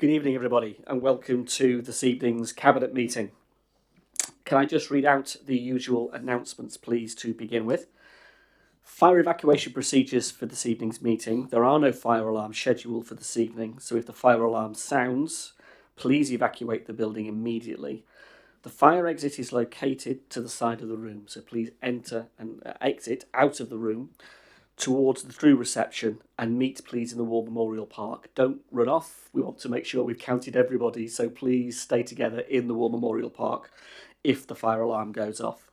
Good evening, everybody, and welcome to this evening's Cabinet meeting. Can I just read out the usual announcements, please, to begin with? Fire evacuation procedures for this evening's meeting. There are no fire alarms scheduled for this evening, so if the fire alarm sounds, please evacuate the building immediately. The fire exit is located to the side of the room, so please enter and exit out of the room towards the through reception and meet please in the War Memorial Park. Don't run off. We want to make sure we've counted everybody, so please stay together in the War Memorial Park if the fire alarm goes off.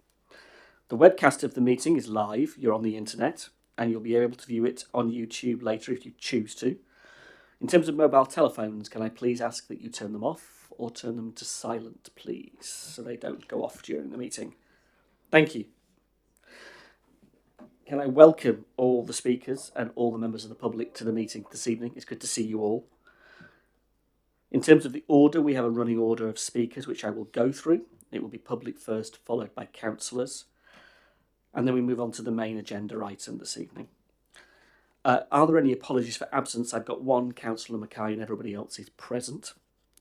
The webcast of the meeting is live. You're on the internet and you'll be able to view it on YouTube later if you choose to. In terms of mobile telephones, can I please ask that you turn them off or turn them to silent, please, so they don't go off during the meeting. Thank you. Can I welcome all the speakers and all the members of the public to the meeting this evening? It's good to see you all. In terms of the order, we have a running order of speakers, which I will go through. It will be public first, followed by councillors. And then we move on to the main agenda item this evening. Are there any apologies for absence? I've got one, Councillor Mackay, and everybody else is present.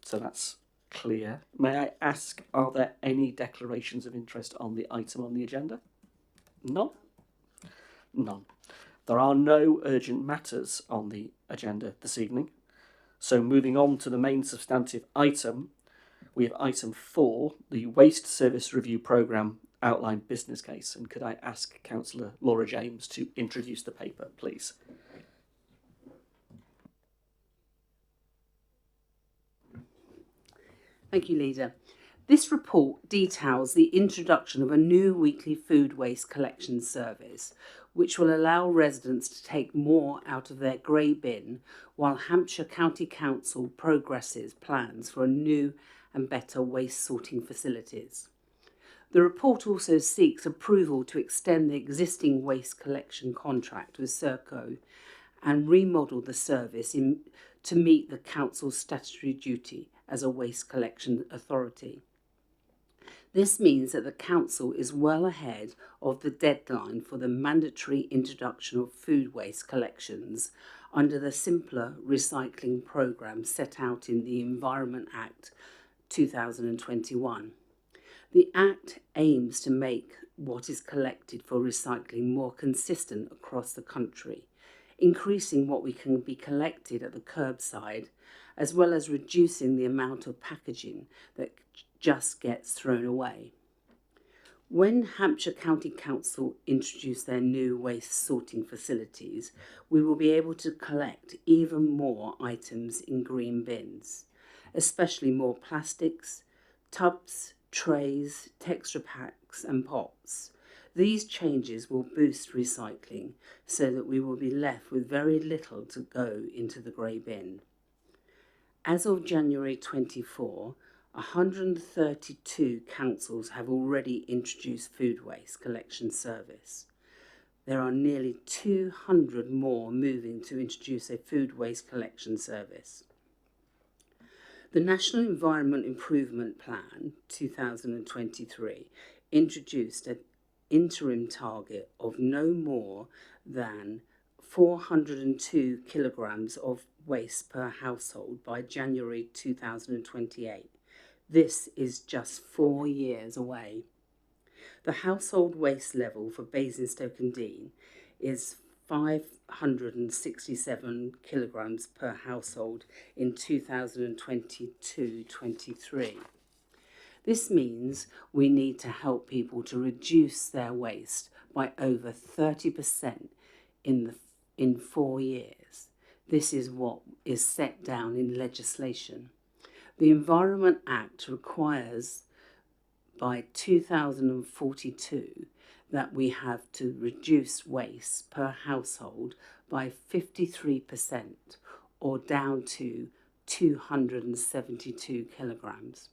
So that's clear. May I ask, are there any declarations of interest on the item on the agenda? None? None. There are no urgent matters on the agenda this evening. So moving on to the main substantive item, we have item 4, the Waste Service Review Programme Outline Business Case. And could I ask Councillor Laura James to introduce the paper, please? Thank you, Leader. This report details the introduction of a new weekly food waste collection service, which will allow residents to take more out of their grey bin while Hampshire County Council progresses plans for a new and better waste sorting facilities. The report also seeks approval to extend the existing waste collection contract with Serco and remodel the service to meet the Council's statutory duty as a waste collection authority. This means that the Council is well ahead of the deadline for the mandatory introduction of food waste collections under the simpler recycling programme set out in the Environment Act 2021. The Act aims to make what is collected for recycling more consistent across the country, increasing what we can be collected at the curbside, as well as reducing the amount of packaging that just gets thrown away. When Hampshire County Council introduce their new waste sorting facilities, we will be able to collect even more items in green bins, especially more plastics, tubs, trays, texture packs and pots. These changes will boost recycling so that we will be left with very little to go into the grey bin. As of January 24, 132 councils have already introduced food waste collection service. There are nearly 200 more moving to introduce a food waste collection service. The National Environment Improvement Plan 2023 introduced an interim target of no more than 402 kilograms of waste per household by January 2028. This is just 4 years away. The household waste level for Basingstoke is 567 kilograms per household in 2022-23. This means we need to help people to reduce their waste by over 30% in 4 years. This is what is set down in legislation. The Environment Act requires by 2042 that we have to reduce waste per household by 53% or down to 272 kilograms.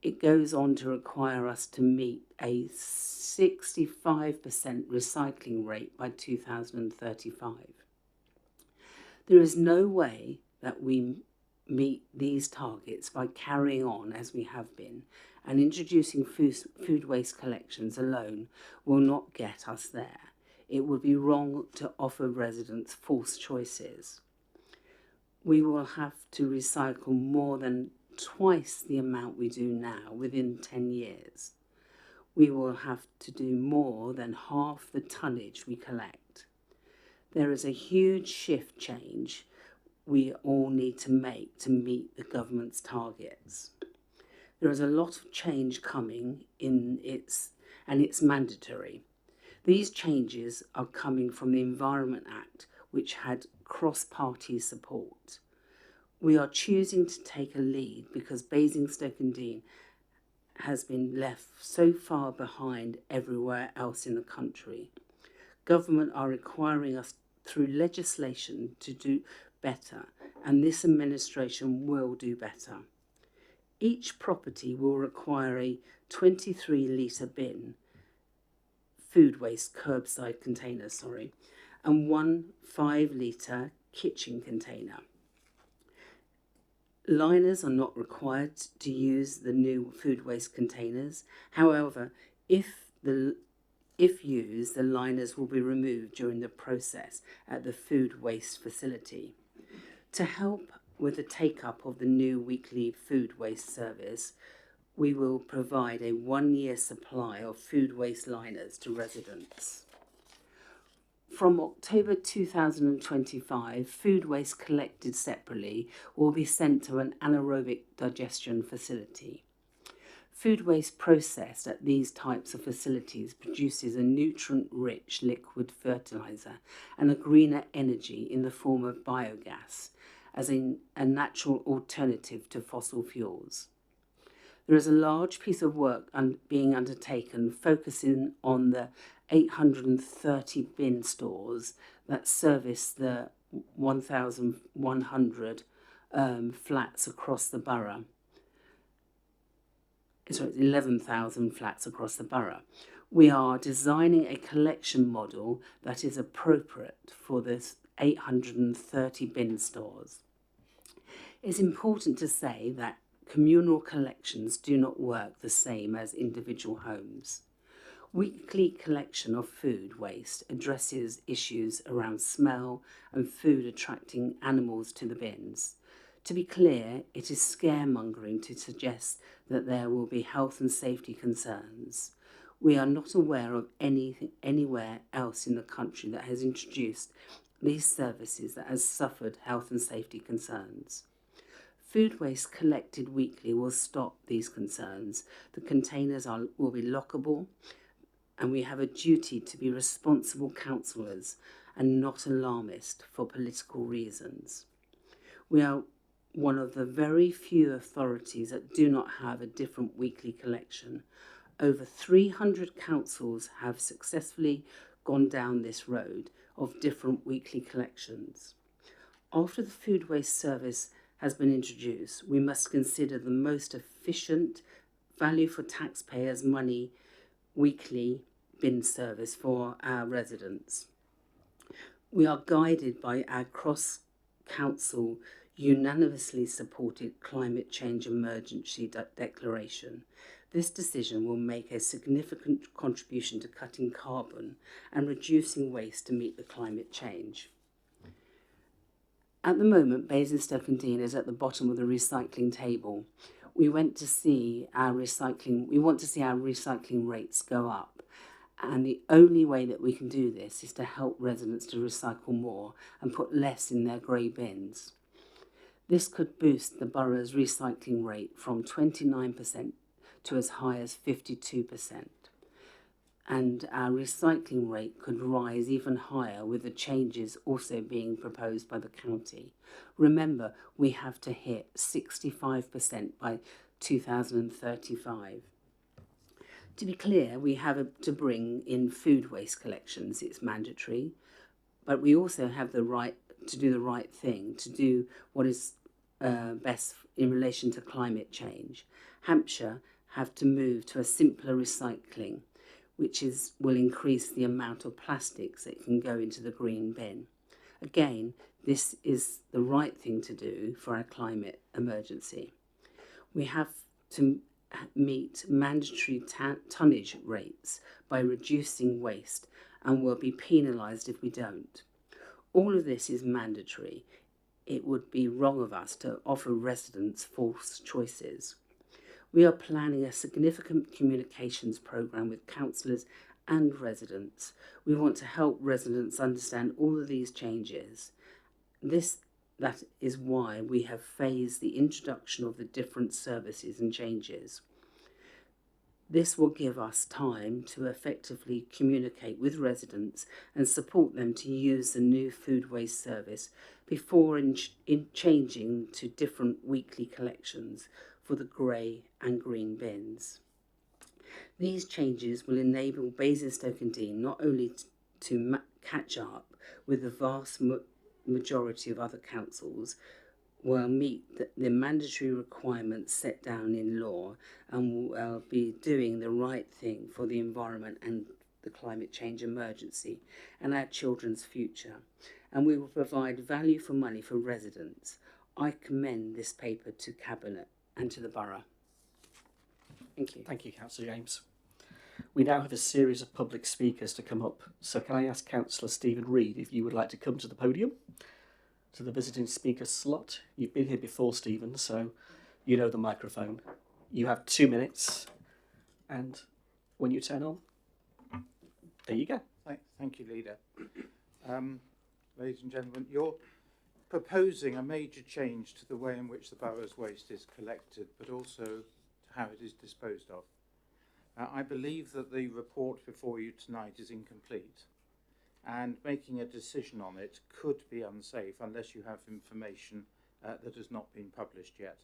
It goes on to require us to meet a 65% recycling rate by 2035. There is no way that we meet these targets by carrying on as we have been, and introducing food waste collections alone will not get us there. It would be wrong to offer residents false choices. we will have to recycle more than twice the amount we do now within 10 years. We will have to do more than half the tonnage we collect. There is a huge shift change we all need to make to meet the government's targets. There is a lot of change coming and it's mandatory. These changes are coming from the Environment Act, which had cross-party support. We are choosing to take a lead because Basingstoke has been left so far behind everywhere else in the country. Government are requiring us through legislation to do better, and this administration will do better. Each property will require a 23-litre bin, food waste curbside container, and one 5-litre kitchen container. Liners are not required to use the new food waste containers. However, if used, the liners will be removed during the process at the food waste facility. To help with the take-up of the new weekly food waste service, we will provide a 1-year supply of food waste liners to residents. From October 2025, food waste collected separately will be sent to an anaerobic digestion facility. Food waste processed at these types of facilities produces a nutrient-rich liquid fertiliser and a greener energy in the form of biogas as a natural alternative to fossil fuels. There is a large piece of work being undertaken focusing on the 830 bin stores that service the 1,100 flats across the borough. Sorry, 11,000 flats across the borough. We are designing a collection model that is appropriate for this 830 bin stores. It's important to say that communal collections do not work the same as individual homes. Weekly collection of food waste addresses issues around smell and food attracting animals to the bins. To be clear, it is scaremongering to suggest that there will be health and safety concerns. We are not aware of anything anywhere else in the country that has introduced these services that has suffered health and safety concerns. Food waste collected weekly will stop these concerns. The containers will be lockable, and we have a duty to be responsible councillors and not alarmist for political reasons. We are one of the very few authorities that do not have a different weekly collection. Over 300 councils have successfully gone down this road of different weekly collections. After the food waste service has been introduced, we must consider the most efficient, value for taxpayers' money weekly bin service for our residents. We are guided by our cross-council unanimously supported climate change emergency declaration. This decision will make a significant contribution to cutting carbon and reducing waste to meet the climate change. At the moment, Basingstoke is at the bottom of the recycling table. We want to see our recycling rates go up. And the only way that we can do this is to help residents to recycle more and put less in their grey bins. This could boost the borough's recycling rate from 29% to as high as 52%. And our recycling rate could rise even higher with the changes also being proposed by the county. Remember, we have to hit 65% by 2035. To be clear, we have to bring in food waste collections. It's mandatory, but we also have the right to do the right thing, to do what is best in relation to climate change. Hampshire have to move to a simpler recycling, which will increase the amount of plastics that can go into the green bin. Again, this is the right thing to do for our climate emergency. We have to meet mandatory tonnage rates by reducing waste and will be penalised if we don't. All of this is mandatory. it would be wrong of us to offer residents false choices. We are planning a significant communications programme with councillors and residents. We want to help residents understand all of these changes. That is why we have phased the introduction of the different services and changes. This will give us time to effectively communicate with residents and support them to use the new food waste service before changing to different weekly collections for the grey and green bins. These changes will enable Basingstoke and Deane not only to catch up with the vast majority of other councils, will meet the mandatory requirements set down in law and will be doing the right thing for the environment and the climate change emergency and our children's future. And we will provide value for money for residents. I commend this paper to Cabinet and to the Borough. Thank you. Thank you, Councillor James. We now have a series of public speakers to come up. So can I ask Councillor Stephen Reid if you would like to come to the podium, to the visiting speaker slot? You've been here before, Stephen, so you know the microphone. You have 2 minutes, and when you turn on, there you go. Thank you, Leader. Ladies and gentlemen, you're proposing a major change to the way in which the borough's waste is collected, but also to how it is disposed of. I believe that the report before you tonight is incomplete, and making a decision on it could be unsafe unless you have information that has not been published yet.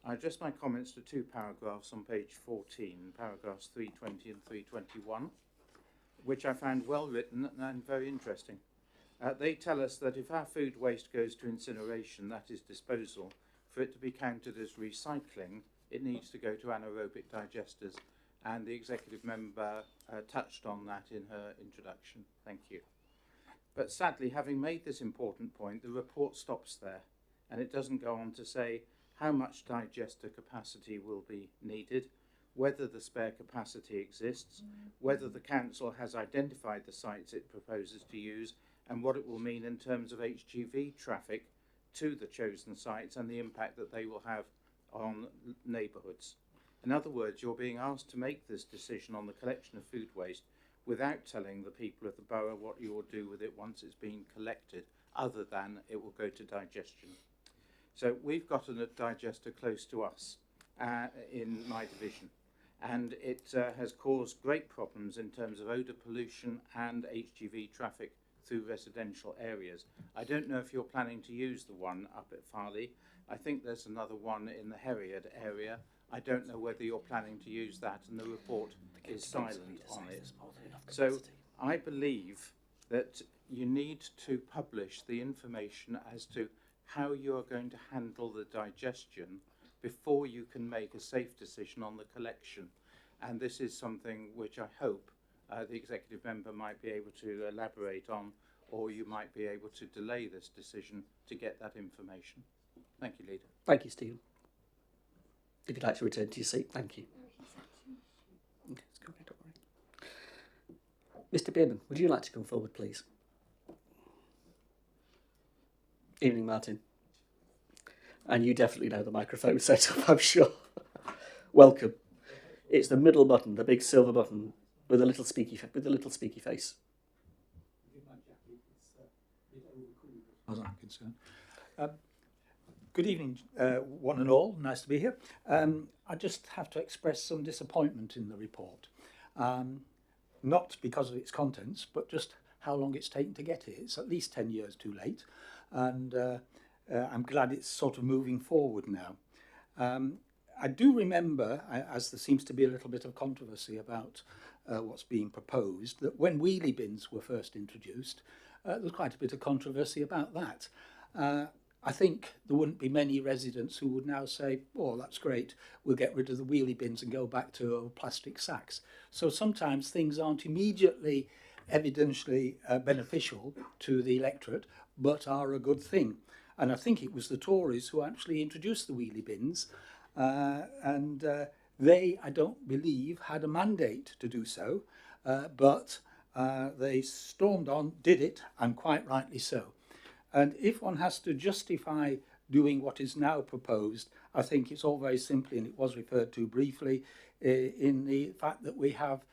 I address my comments to 2 paragraphs on page 14, paragraphs 320 and 321, which I found well written and very interesting. They tell us that if our food waste goes to incineration, that is disposal, for it to be counted as recycling, it needs to go to anaerobic digesters, and the executive member touched on that in her introduction. Thank you. But sadly, having made this important point, the report stops there, and it doesn't go on to say how much digester capacity will be needed, whether the spare capacity exists, whether the council has identified the sites it proposes to use, and what it will mean in terms of HGV traffic to the chosen sites and the impact that they will have on neighbourhoods. In other words, you're being asked to make this decision on the collection of food waste without telling the people of the borough what you will do with it once it's been collected, other than it will go to digestion. So we've got a digester close to us in my division, and it has caused great problems in terms of odour pollution and HGV traffic through residential areas. I don't know if you're planning to use the one up at Farley. I think there's another one in the Herriard area. I don't know whether you're planning to use that, and the report is silent on it. So I believe that you need to publish the information as to how you are going to handle the digestion before you can make a safe decision on the collection. And this is something which I hope the executive member might be able to elaborate on, or you might be able to delay this decision to get that information. Thank you, Leader. Thank you, Stephen. If you'd like to return to your seat, thank you. Okay, let's go ahead, don't worry. Mr. Bierman, would you like to come forward, please? Evening, Martin. And you definitely know the microphone setup, I'm sure. Welcome. It's the middle button, the big silver button with a little speaky face. As I'm concerned. Good evening, one and all. Nice to be here. I just have to express some disappointment in the report. Not because of its contents, but just how long it's taken to get here. It's at least 10 years too late. And I'm glad it's sort of moving forward now. I do remember, as there seems to be a little bit of controversy about what's being proposed, that when wheelie bins were first introduced, there was quite a bit of controversy about that. I think there wouldn't be many residents who would now say, oh, that's great, we'll get rid of the wheelie bins and go back to plastic sacks. So sometimes things aren't immediately evidentially beneficial to the electorate, but are a good thing. And I think it was the Tories who actually introduced the wheelie bins, and they, I don't believe, had a mandate to do so, but they stormed on, did it, and quite rightly so. And if one has to justify doing what is now proposed, I think it's all very simply, and it was referred to briefly, in the fact that we have,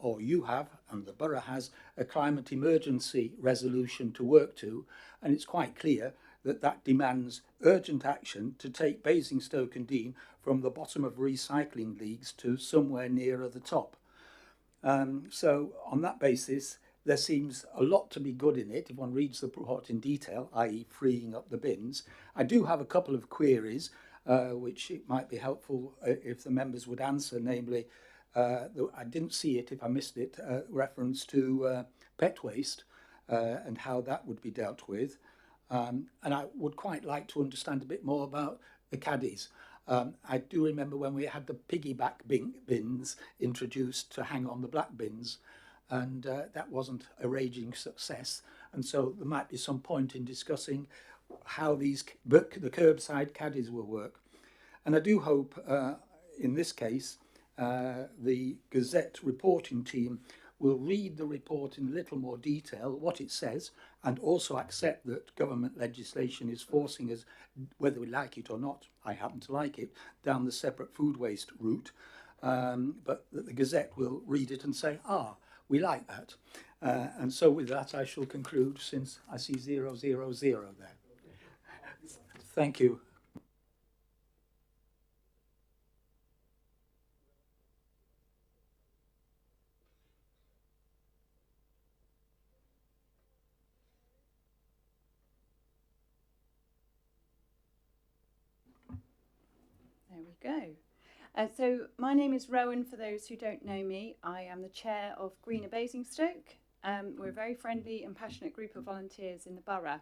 or you have, and the borough has, a climate emergency resolution to work to, and it's quite clear that that demands urgent action to take Basingstoke and Dean from the bottom of recycling leagues to somewhere nearer the top. So on that basis, there seems a lot to be good in it if one reads the report in detail, i.e. freeing up the bins. I do have a couple of queries, which it might be helpful if the members would answer, namely, I didn't see it if I missed it, reference to pet waste and how that would be dealt with. And I would quite like to understand a bit more about the caddies. I do remember when we had the piggyback bins introduced to hang on the black bins, and that wasn't a raging success. And so there might be some point in discussing how the curbside caddies will work. And I do hope, in this case, the Gazette reporting team will read the report in a little more detail, what it says, and also accept that government legislation is forcing us, whether we like it or not, I happen to like it, down the separate food waste route, but that the Gazette will read it and say, we like that. And so with that, I shall conclude, since I see 000 there. Thank you. There we go. So my name is Rowan, for those who don't know me. I am the chair of Greener Basingstoke. We're a very friendly and passionate group of volunteers in the borough.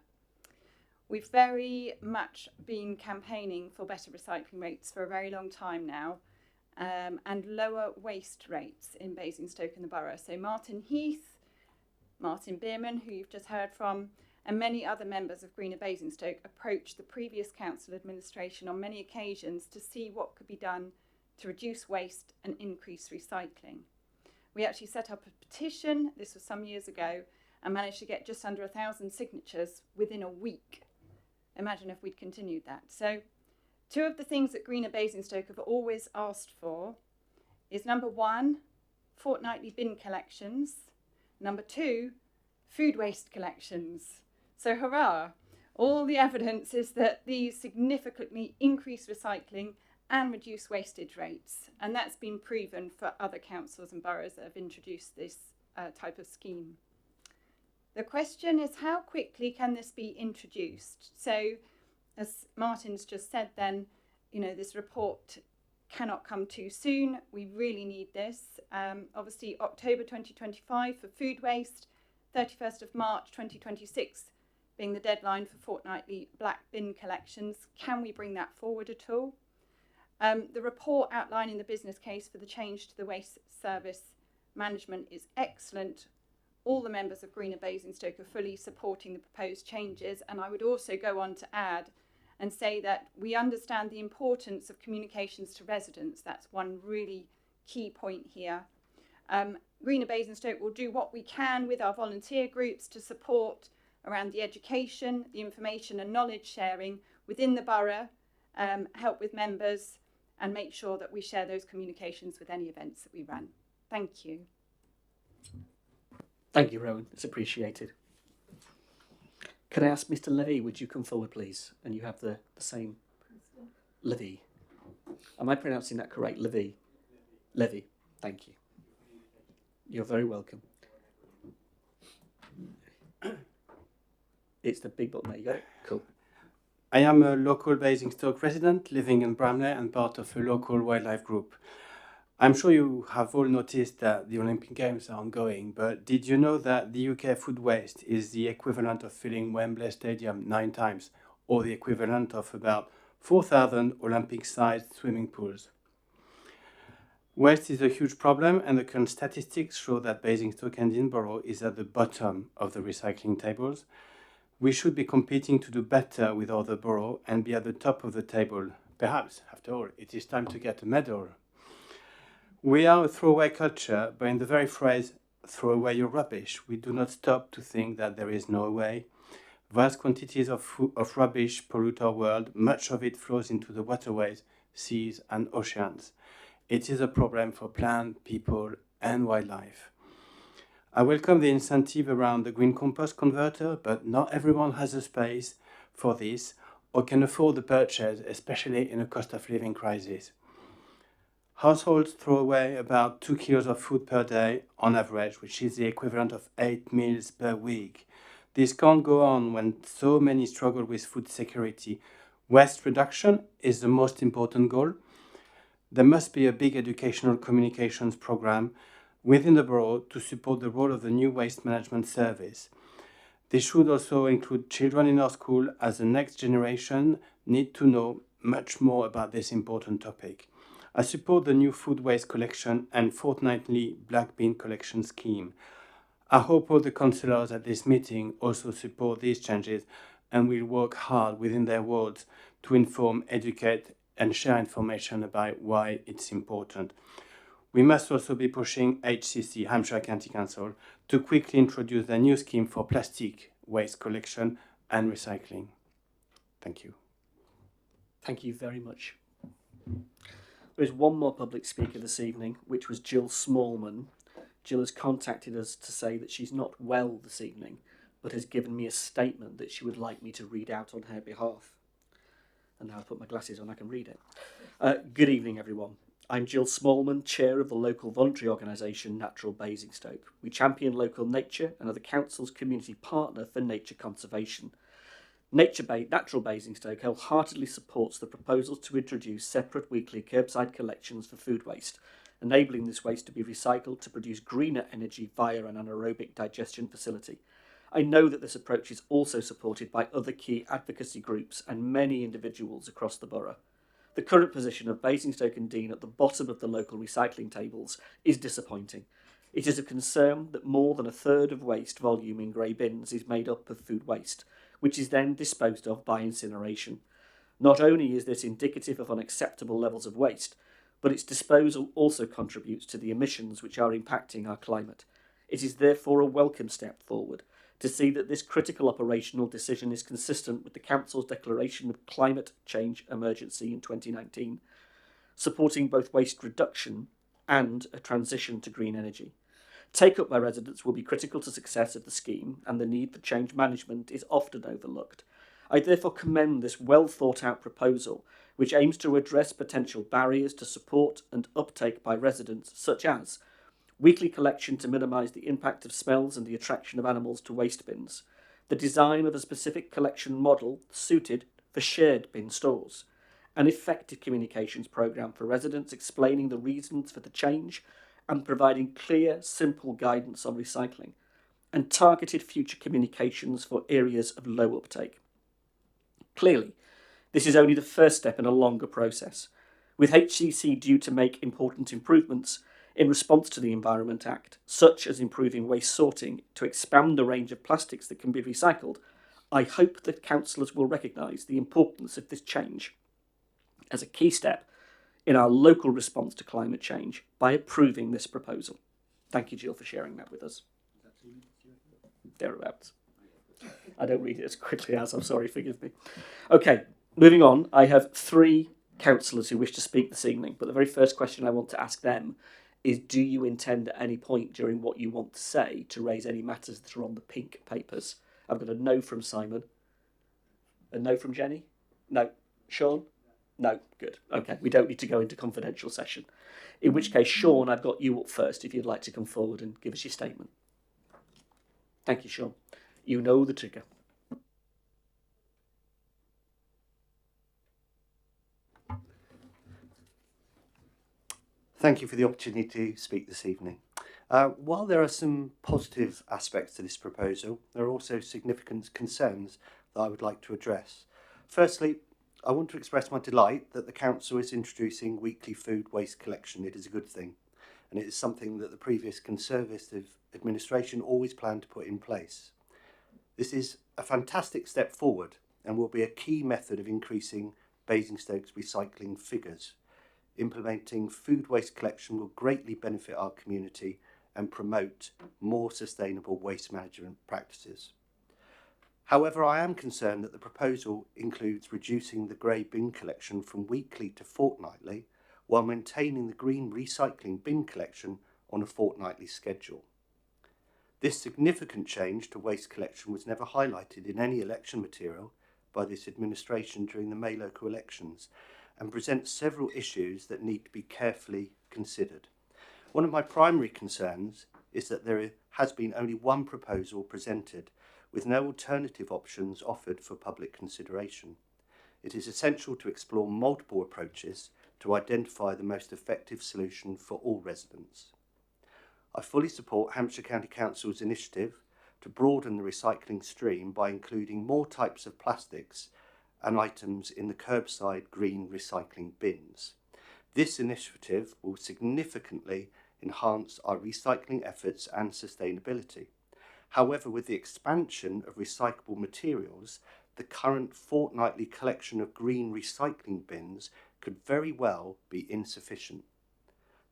We've very much been campaigning for better recycling rates for a very long time now, and lower waste rates in Basingstoke and the borough. So Martin Heath, Martin Bierman, who you've just heard from, and many other members of Greener Basingstoke approached the previous council administration on many occasions to see what could be done to reduce waste and increase recycling. We actually set up a petition, this was some years ago, and managed to get just under 1,000 signatures within a week. Imagine if we'd continued that. So 2 of the things that Greener Basingstoke have always asked for is, number 1, fortnightly bin collections, number 2, food waste collections. So hurrah! All the evidence is that these significantly increase recycling and reduce wastage rates, and that's been proven for other councils and boroughs that have introduced this type of scheme. The question is, how quickly can this be introduced? So, as Martin's just said then, this report cannot come too soon. We really need this. Obviously, October 2025 for food waste, 31st of March 2026 being the deadline for fortnightly black bin collections. Can we bring that forward at all? The report outlining the business case for the change to the waste service management is excellent. All the members of Greener Basingstoke are fully supporting the proposed changes, and I would also go on to add and say that we understand the importance of communications to residents. That's one really key point here. Greener Basingstoke will do what we can with our volunteer groups to support around the education, the information and knowledge sharing within the borough, help with members, and make sure that we share those communications with any events that we run. Thank you. Thank you, Rowan. It's appreciated. Can I ask Mr. Levy, would you come forward, please? And you have the same... Levy. Am I pronouncing that correct? Levy. Levy. Thank you. You're very welcome. It's the big button. There you go. Cool. I am a local Basingstoke resident living in Bramley and part of a local wildlife group. I'm sure you have all noticed that the Olympic Games are ongoing, but did you know that the UK food waste is the equivalent of filling Wembley Stadium 9 times, or the equivalent of about 4,000 Olympic-sized swimming pools? Waste is a huge problem, and the current statistics show that Basingstoke and Edinburgh is at the bottom of the recycling tables. We should be competing to do better with other boroughs and be at the top of the table. Perhaps, after all, it is time to get a medal. We are a throwaway culture, but in the very phrase, throw away your rubbish, we do not stop to think that there is no way. Vast quantities of rubbish pollute our world. Much of it flows into the waterways, seas and oceans. It is a problem for plant, people and wildlife. I welcome the incentive around the green compost converter, but not everyone has a space for this or can afford the purchase, especially in a cost of living crisis. Households throw away about 2 kilos of food per day on average, which is the equivalent of 8 meals per week. This can't go on when so many struggle with food security. Waste reduction is the most important goal. There must be a big educational communications program within the borough to support the role of the new waste management service. This should also include children in our school, as the next generation need to know much more about this important topic. I support the new food waste collection and fortnightly black bin collection scheme. I hope all the councillors at this meeting also support these changes and will work hard within their wards to inform, educate and share information about why it's important. We must also be pushing HCC, Hampshire County Council, to quickly introduce their new scheme for plastic waste collection and recycling. Thank you. Thank you very much. There is one more public speaker this evening, which was Jill Smallman. Jill has contacted us to say that she's not well this evening, but has given me a statement that she would like me to read out on her behalf. And now I've put my glasses on, I can read it. Good evening, everyone. I'm Jill Smallman, chair of the local voluntary organisation Natural Basingstoke. We champion local nature and are the council's community partner for nature conservation. Natural Basingstoke wholeheartedly supports the proposals to introduce separate weekly curbside collections for food waste, enabling this waste to be recycled to produce greener energy via an anaerobic digestion facility. I know that this approach is also supported by other key advocacy groups and many individuals across the borough. The current position of Basingstoke and Dean at the bottom of the local recycling tables is disappointing. It is a concern that more than a third of waste volume in grey bins is made up of food waste, which is then disposed of by incineration. Not only is this indicative of unacceptable levels of waste, but its disposal also contributes to the emissions which are impacting our climate. It is therefore a welcome step forward to see that this critical operational decision is consistent with the Council's declaration of climate change emergency in 2019, supporting both waste reduction and a transition to green energy. Take-up by residents will be critical to success of the scheme, and the need for change management is often overlooked. I therefore commend this well-thought-out proposal, which aims to address potential barriers to support and uptake by residents, such as weekly collection to minimise the impact of smells and the attraction of animals to waste bins, the design of a specific collection model suited for shared bin stores, an effective communications programme for residents explaining the reasons for the change and providing clear, simple guidance on recycling, and targeted future communications for areas of low uptake. Clearly, this is only the first step in a longer process, with HCC due to make important improvements in response to the Environment Act, such as improving waste sorting to expand the range of plastics that can be recycled. I hope that councillors will recognise the importance of this change as a key step in our local response to climate change by approving this proposal. Thank you, Jill, for sharing that with us. Thereabouts. I don't read it as quickly as, I'm sorry, forgive me. Okay, moving on. I have 3 councillors who wish to speak this evening, but the very first question I want to ask them is, do you intend at any point during what you want to say to raise any matters that are on the pink papers? I've got a no from Simon. A no from Jenny? No. Sean? No. Good. Okay, we don't need to go into confidential session. In which case, Sean, I've got you up first if you'd like to come forward and give us your statement. Thank you, Sean. You know the trigger. Thank you for the opportunity to speak this evening. While there are some positive aspects to this proposal, there are also significant concerns that I would like to address. Firstly, I want to express my delight that the Council is introducing weekly food waste collection. It is a good thing, and it is something that the previous Conservative administration always planned to put in place. This is a fantastic step forward and will be a key method of increasing Basingstoke's recycling figures. Implementing food waste collection will greatly benefit our community and promote more sustainable waste management practices. However, I am concerned that the proposal includes reducing the grey bin collection from weekly to fortnightly while maintaining the green recycling bin collection on a fortnightly schedule. This significant change to waste collection was never highlighted in any election material by this administration during the May local elections and presents several issues that need to be carefully considered. One of my primary concerns is that there has been only one proposal presented with no alternative options offered for public consideration. It is essential to explore multiple approaches to identify the most effective solution for all residents. I fully support Hampshire County Council's initiative to broaden the recycling stream by including more types of plastics and items in the curbside green recycling bins. This initiative will significantly enhance our recycling efforts and sustainability. However, with the expansion of recyclable materials, the current fortnightly collection of green recycling bins could very well be insufficient.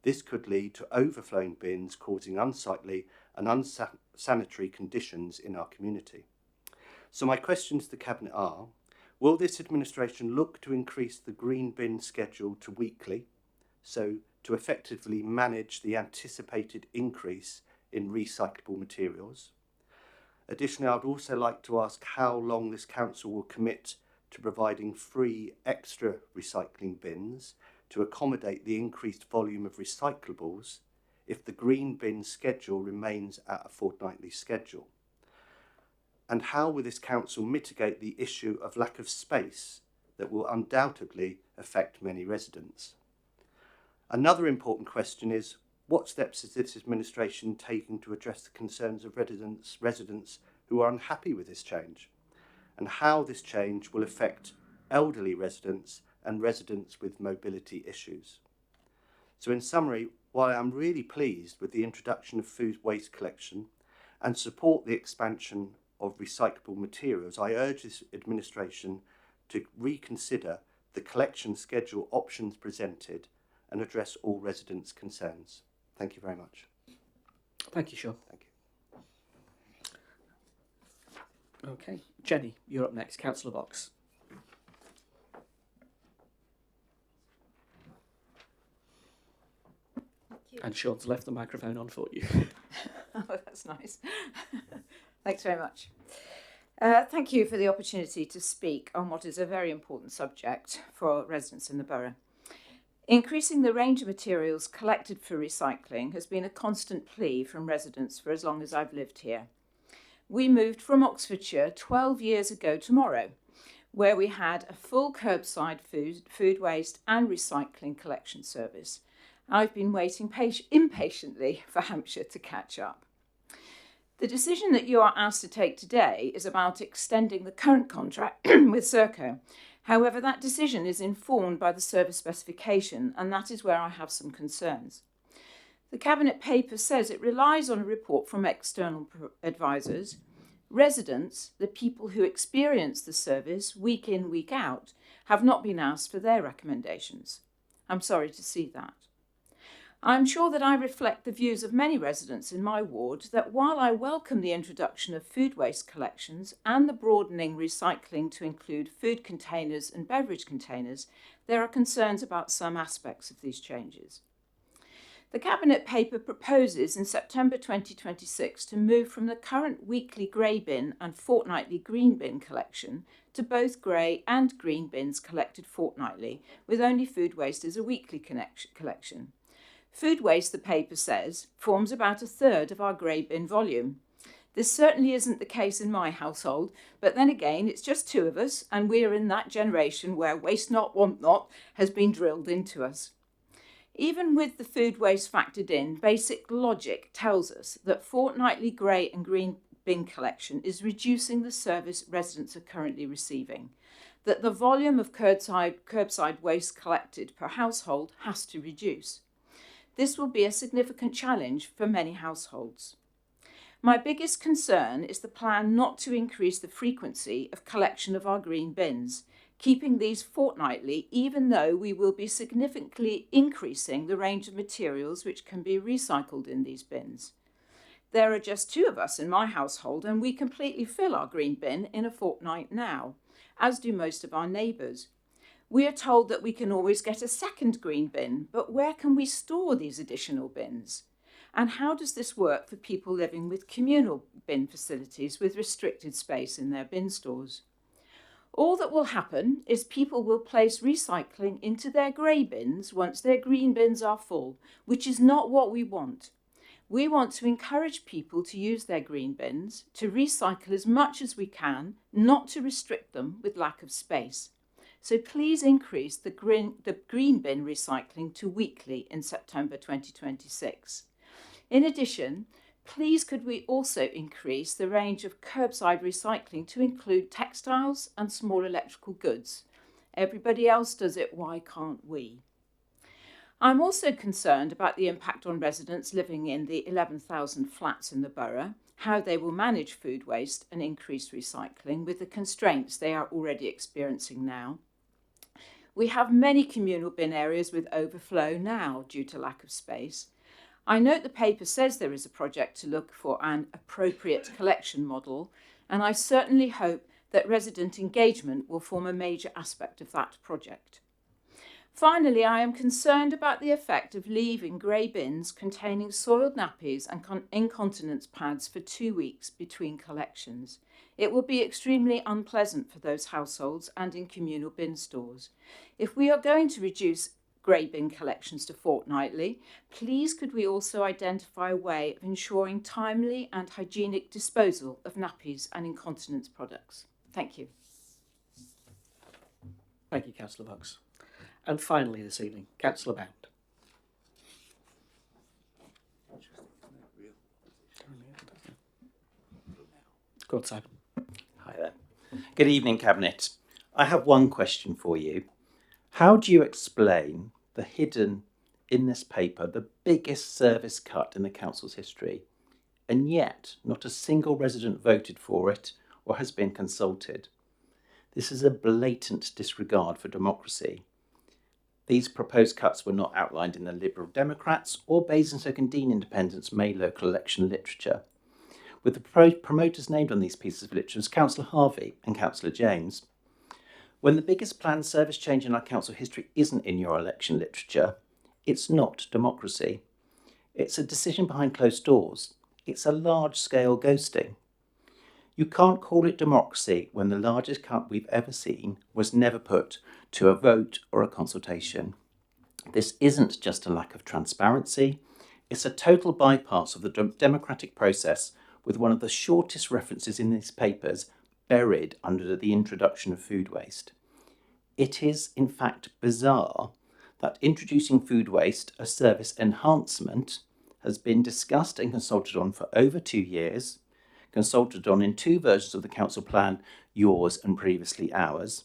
This could lead to overflowing bins, causing unsightly and unsanitary conditions in our community. So my questions to the Cabinet are, will this administration look to increase the green bin schedule to weekly, so to effectively manage the anticipated increase in recyclable materials? Additionally, I would also like to ask how long this council will commit to providing free extra recycling bins to accommodate the increased volume of recyclables if the green bin schedule remains at a fortnightly schedule. And how will this council mitigate the issue of lack of space that will undoubtedly affect many residents? Another important question is, what steps is this administration taking to address the concerns of residents who are unhappy with this change, and how this change will affect elderly residents and residents with mobility issues? So in summary, while I'm really pleased with the introduction of food waste collection and support the expansion of recyclable materials, I urge this administration to reconsider the collection schedule options presented and address all residents' concerns. Thank you very much. Thank you, Sean. Thank you. Okay, Jenny, you're up next. Councillor Box. And Sean's left the microphone on for you. Oh, that's nice. Thanks very much. Thank you for the opportunity to speak on what is a very important subject for residents in the borough. Increasing the range of materials collected for recycling has been a constant plea from residents for as long as I've lived here. We moved from Oxfordshire 12 years ago tomorrow, where we had a full curbside food waste and recycling collection service. I've been waiting impatiently for Hampshire to catch up. The decision that you are asked to take today is about extending the current contract with Serco. However, that decision is informed by the service specification, and that is where I have some concerns. The Cabinet paper says it relies on a report from external advisors. Residents, the people who experience the service week in, week out, have not been asked for their recommendations. I'm sorry to see that. I'm sure that I reflect the views of many residents in my ward that while I welcome the introduction of food waste collections and the broadening recycling to include food containers and beverage containers, there are concerns about some aspects of these changes. The Cabinet paper proposes in September 2026 to move from the current weekly grey bin and fortnightly green bin collection to both grey and green bins collected fortnightly, with only food waste as a weekly collection. Food waste, the paper says, forms about a third of our grey bin volume. This certainly isn't the case in my household, but then again, it's just two of us, and we're in that generation where waste not, want not has been drilled into us. Even with the food waste factored in, basic logic tells us that fortnightly grey and green bin collection is reducing the service residents are currently receiving, that the volume of curbside waste collected per household has to reduce. This will be a significant challenge for many households. My biggest concern is the plan not to increase the frequency of collection of our green bins, keeping these fortnightly, even though we will be significantly increasing the range of materials which can be recycled in these bins. There are just 2 of us in my household, and we completely fill our green bin in a fortnight now, as do most of our neighbours. We are told that we can always get a second green bin, but where can we store these additional bins? And how does this work for people living with communal bin facilities with restricted space in their bin stores? All that will happen is people will place recycling into their grey bins once their green bins are full, which is not what we want. We want to encourage people to use their green bins, to recycle as much as we can, not to restrict them with lack of space. So please increase the green bin recycling to weekly in September 2026. In addition, please could we also increase the range of curbside recycling to include textiles and small electrical goods? Everybody else does it, why can't we? I'm also concerned about the impact on residents living in the 11,000 flats in the borough, how they will manage food waste and increase recycling with the constraints they are already experiencing now. We have many communal bin areas with overflow now due to lack of space. I note the paper says there is a project to look for an appropriate collection model, and I certainly hope that resident engagement will form a major aspect of that project. Finally, I am concerned about the effect of leaving grey bins containing soiled nappies and incontinence pads for 2 weeks between collections. It will be extremely unpleasant for those households and in communal bin stores. If we are going to reduce grey bin collections to fortnightly, please could we also identify a way of ensuring timely and hygienic disposal of nappies and incontinence products? Thank you. Thank you, Councillor Bucks. And finally this evening, Councillor Bound. Go on, Simon. Hi there. Good evening, Cabinet. I have one question for you. How do you explain the hidden in this paper, the biggest service cut in the council's history, and yet not a single resident voted for it or has been consulted? This is a blatant disregard for democracy. These proposed cuts were not outlined in the Liberal Democrats or Basingstoke and Dean Independents' May local election literature. With the promoters named on these pieces of literature as Councillor Harvey and Councillor James. When the biggest planned service change in our council history isn't in your election literature, it's not democracy. It's a decision behind closed doors. It's a large-scale ghosting. You can't call it democracy when the largest cut we've ever seen was never put to a vote or a consultation. This isn't just a lack of transparency, it's a total bypass of the democratic process with one of the shortest references in these papers buried under the introduction of food waste. It is, in fact, bizarre that introducing food waste, a service enhancement, has been discussed and consulted on for over 2 years, consulted on in 2 versions of the council plan, yours and previously ours,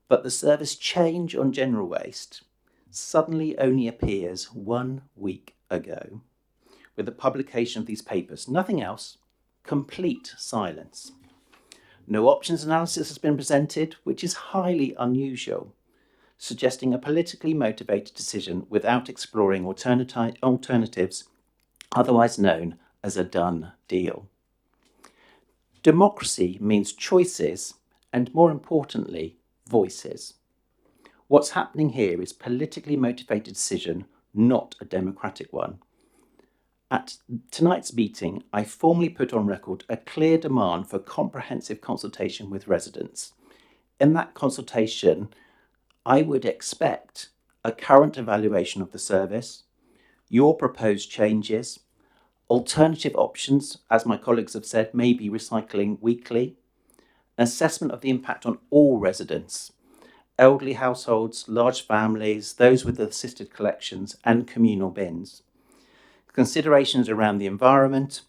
but the service change on general waste suddenly only appears 1 week ago. With the publication of these papers, nothing else, complete silence. No options analysis has been presented, which is highly unusual, suggesting a politically motivated decision without exploring alternatives, otherwise known as a done deal. Democracy means choices and, more importantly, voices. What's happening here is politically motivated decision, not a democratic one. At tonight's meeting, I formally put on record a clear demand for comprehensive consultation with residents. In that consultation, I would expect a current evaluation of the service, your proposed changes, alternative options, as my colleagues have said, maybe recycling weekly, assessment of the impact on all residents, elderly households, large families, those with assisted collections and communal bins, considerations around the environment,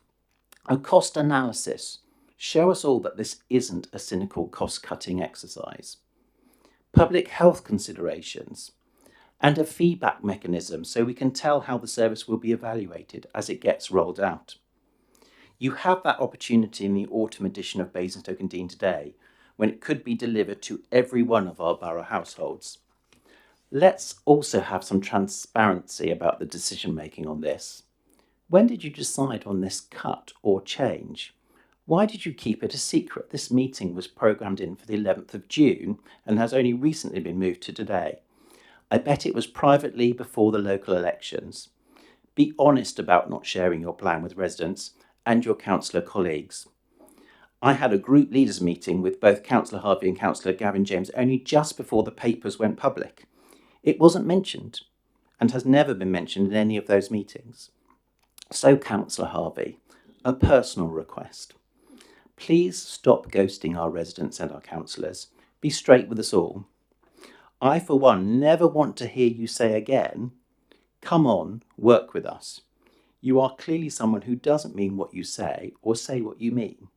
a cost analysis. Show us all that this isn't a cynical cost-cutting exercise. Public health considerations, and a feedback mechanism so we can tell how the service will be evaluated as it gets rolled out. You have that opportunity in the autumn edition of Basingstoke and Dean today, when it could be delivered to every one of our borough households. Let's also have some transparency about the decision making on this. When did you decide on this cut or change? Why did you keep it a secret? This meeting was programmed in for the 11th of June and has only recently been moved to today. I bet it was privately before the local elections. Be honest about not sharing your plan with residents and your councillor colleagues. I had a group leaders meeting with both Councillor Harvey and Councillor Gavin James only just before the papers went public. It wasn't mentioned and has never been mentioned in any of those meetings. So, Councillor Harvey, a personal request. Please stop ghosting our residents and our councillors. Be straight with us all. I, for one, never want to hear you say again, come on, work with us. You are clearly someone who doesn't mean what you say or say what you mean.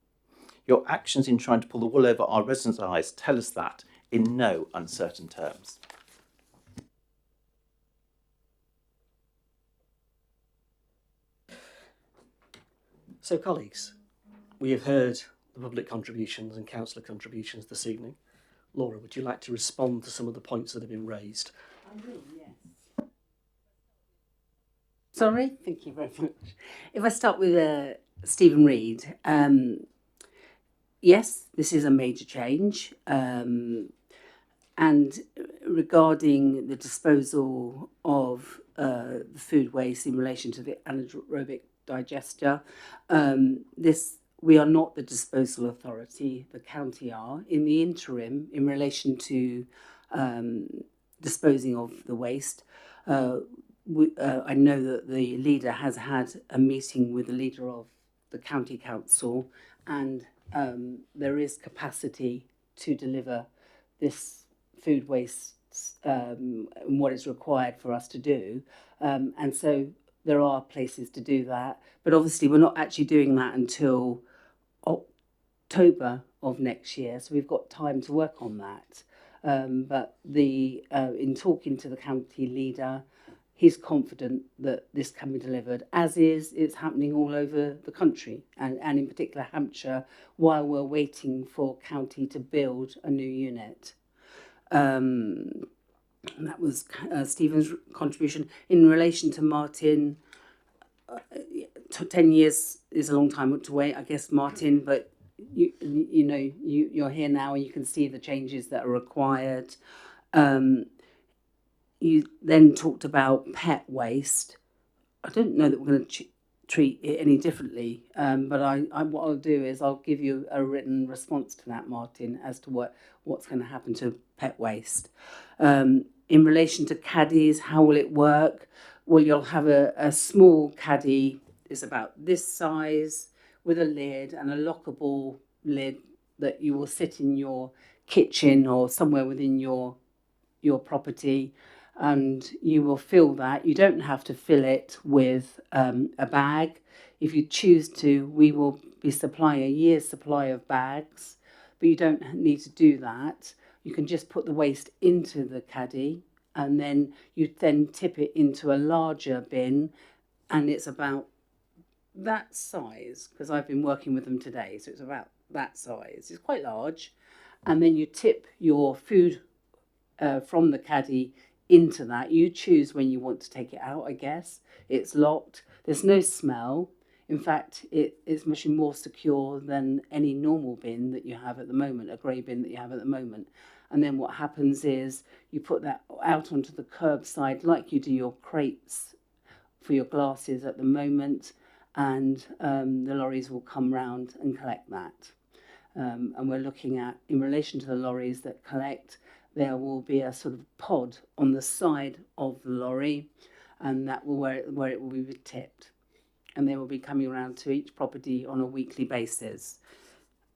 Your actions in trying to pull the wool over our residents' eyes tell us that in no uncertain terms. So, colleagues, we have heard the public contributions and councillor contributions this evening. Laura, would you like to respond to some of the points that have been raised? I will, yes. Sorry, thank you very much. If I start with Stephen Reid, yes, this is a major change. And regarding the disposal of the food waste in relation to the anaerobic digester, we are not the disposal authority, the county are. In the interim, in relation to disposing of the waste, I know that the leader has had a meeting with the leader of the county council, and there is capacity to deliver this food waste and what is required for us to do. And so there are places to do that, but obviously we're not actually doing that until October of next year, so we've got time to work on that. But in talking to the county leader, he's confident that this can be delivered, as it's happening all over the country, and in particular Hampshire, while we're waiting for county to build a new unit. And that was Stephen's contribution. In relation to Martin, 10 years is a long time to wait, I guess, Martin, but you're here now and you can see the changes that are required. You then talked about pet waste. I don't know that we're going to treat it any differently, but what I'll do is I'll give you a written response to that, Martin, as to what's going to happen to pet waste. In relation to caddies, how will it work? Well, you'll have a small caddy, is about this size, with a lid and a lockable lid that you will sit in your kitchen or somewhere within your property, and you will fill that. You don't have to fill it with a bag. If you choose to, we will be supplying a year's supply of bags, but you don't need to do that. You can just put the waste into the caddy, and then you then tip it into a larger bin, and it's about that size, because I've been working with them today, so it's about that size. It's quite large. And then you tip your food from the caddy into that. You choose when you want to take it out, I guess. It's locked. There's no smell. In fact, it is much more secure than any normal bin that you have at the moment, a grey bin that you have at the moment. And then what happens is you put that out onto the curbside like you do your crates for your glasses at the moment, and the lorries will come round and collect that. And we're looking at, in relation to the lorries that collect, there will be a sort of pod on the side of the lorry, and that will where it will be tipped. And they will be coming around to each property on a weekly basis.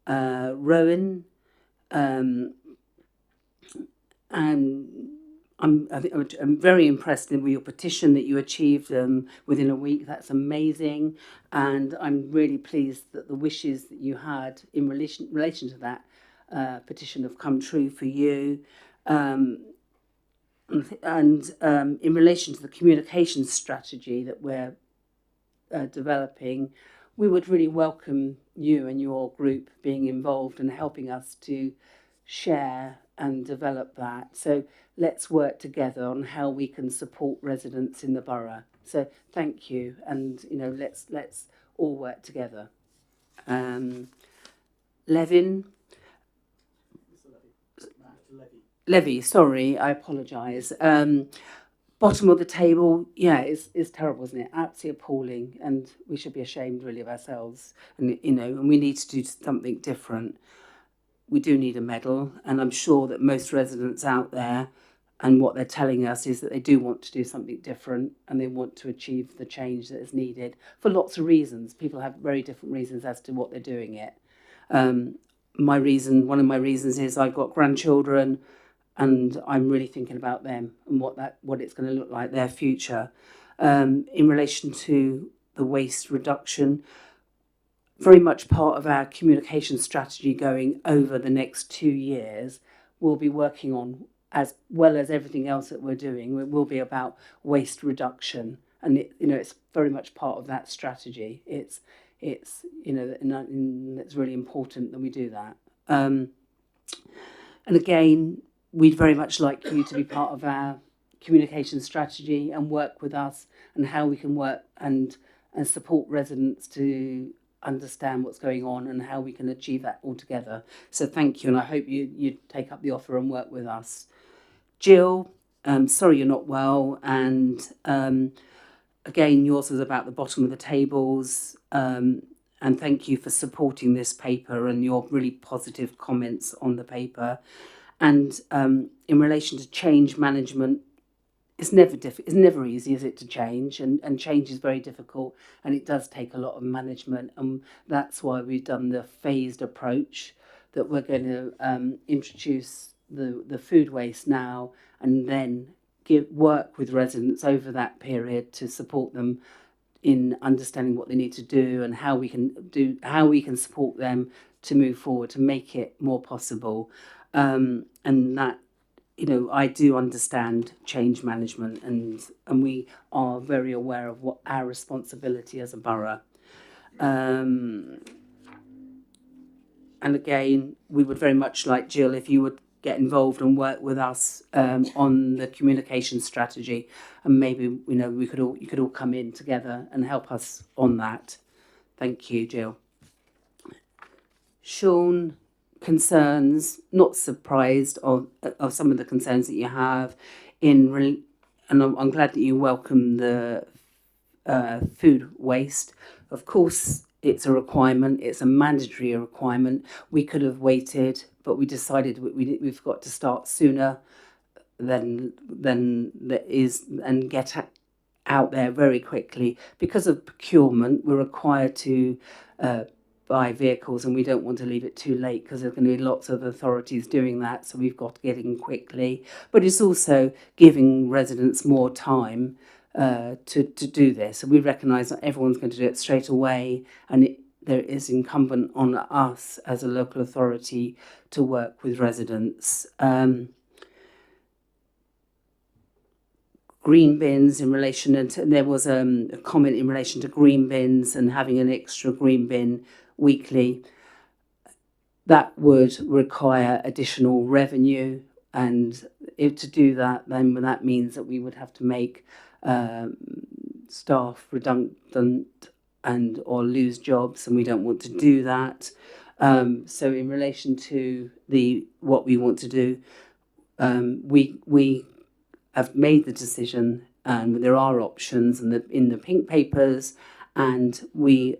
Rowan, I'm very impressed with your petition that you achieved within a week. That's amazing, and I'm really pleased that the wishes that you had in relation to that petition have come true for you. And in relation to the communication strategy that we're developing, we would really welcome you and your group being involved and helping us to share and develop that. So let's work together on how we can support residents in the borough. So thank you, and let's all work together. Levin. Levy, sorry, I apologise. Bottom of the table, yeah, it's terrible, isn't it? Absolutely appalling, and we should be ashamed really of ourselves. And and we need to do something different. We do need a medal, and I'm sure that most residents out there, and what they're telling us is that they do want to do something different, and they want to achieve the change that is needed for lots of reasons. People have very different reasons as to what they're doing it. One of my reasons is I've got grandchildren, and I'm really thinking about them and what it's going to look like, their future. In relation to the waste reduction, very much part of our communication strategy going over the next 2 years, we'll be working on, as well as everything else that we're doing, it will be about waste reduction, and it's very much part of that strategy. It's really important that we do that. And again, we'd very much like you to be part of our communication strategy and work with us and how we can work and support residents to understand what's going on and how we can achieve that all together. So thank you, and I hope you take up the offer and work with us. Jill, sorry you're not well, and again, yours was about the bottom of the tables, and thank you for supporting this paper and your really positive comments on the paper. And in relation to change management, it's never easy, is it, to change? And change is very difficult, and it does take a lot of management. And that's why we've done the phased approach, that we're going to introduce the food waste now, and then work with residents over that period to support them in understanding what they need to do and how we can support them to move forward, to make it more possible. And that, I do understand change management, and we are very aware of what our responsibility as a borough. And again, we would very much like, Jill, if you would get involved and work with us on the communication strategy, and maybe you could all come in together and help us on that. Thank you, Jill. Sean, concerns, not surprised of some of the concerns that you have and I'm glad that you welcome the food waste. Of course, it's a requirement, it's a mandatory requirement. We could have waited, but we decided we've got to start sooner than that is, and get out there very quickly. Because of procurement, we're required to buy vehicles, and we don't want to leave it too late because there's going to be lots of authorities doing that, so we've got to get in quickly. But it's also giving residents more time to do this. And we recognise that everyone's going to do it straight away, and there is incumbent on us as a local authority to work with residents. Green bins, in relation to, there was a comment in relation to green bins and having an extra green bin weekly. That would require additional revenue, and if to do that, then that means that we would have to make staff redundant or lose jobs, and we don't want to do that. So in relation to what we want to do, we have made the decision, and there are options in the pink papers, and we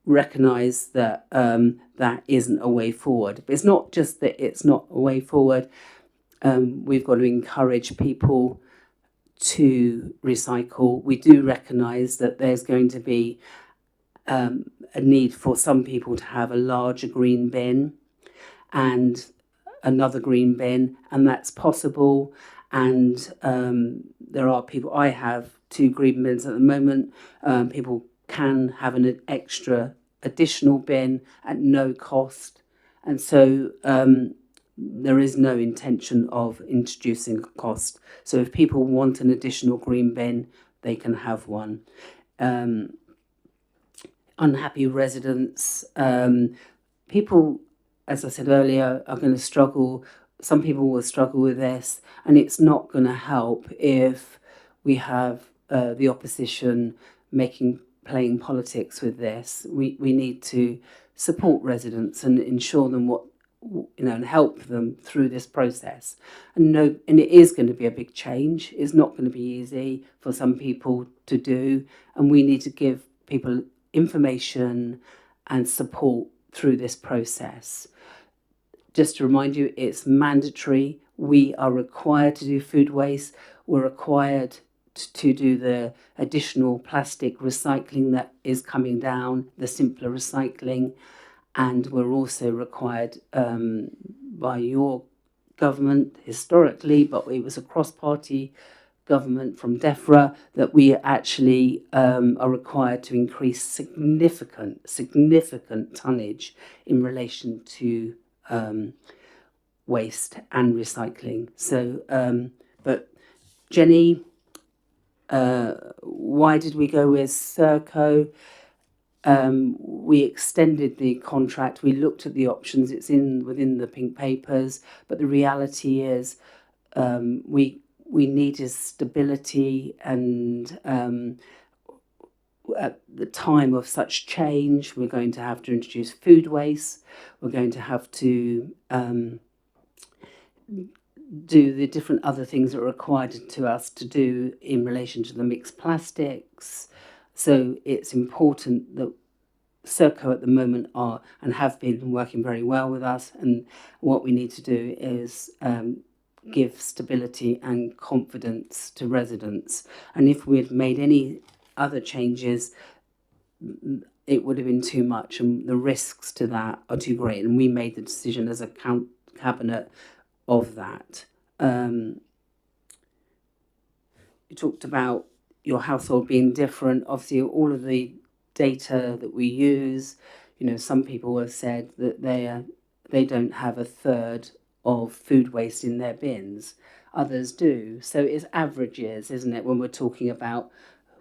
recognise that that isn't a way forward. But it's not just that it's not a way forward. We've got to encourage people to recycle. We do recognise that there's going to be a need for some people to have a larger green bin and another green bin, and that's possible. And there are people, I have 2 green bins at the moment. People can have an extra additional bin at no cost. And so there is no intention of introducing a cost. So if people want an additional green bin, they can have one. Unhappy residents, people, as I said earlier, are going to struggle. Some people will struggle with this, and it's not going to help if we have the opposition playing politics with this. We need to support residents and ensure them and help them through this process. And it is going to be a big change. It's not going to be easy for some people to do, and we need to give people information and support through this process. Just to remind you, it's mandatory. We are required to do food waste. We're required to do the additional plastic recycling that is coming down, the simpler recycling. And we're also required by your government historically, but it was a cross-party government from DEFRA, that we actually are required to increase significant tonnage in relation to waste and recycling. So, but Jenny, why did we go with Serco? We extended the contract. We looked at the options. It's within the pink papers, but the reality is we needed stability, and at the time of such change, we're going to have to introduce food waste. We're going to have to do the different other things that are required to us to do in relation to the mixed plastics. So it's important that Serco at the moment are and have been working very well with us, and what we need to do is give stability and confidence to residents. And if we had made any other changes, it would have been too much, and the risks to that are too great. And we made the decision as a cabinet of that. You talked about your household being different. Obviously, all of the data that we use, some people have said that they don't have a third of food waste in their bins. Others do. So it's averages, isn't it, when we're talking about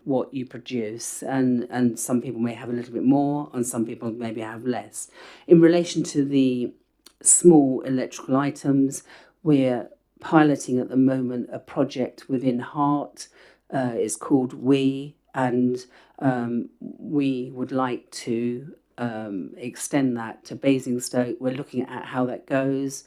what you produce, and some people may have a little bit more and some people maybe have less. In relation to the small electrical items, we're piloting at the moment a project within Heart. It's called We, and we would like to extend that to Basingstoke. We're looking at how that goes,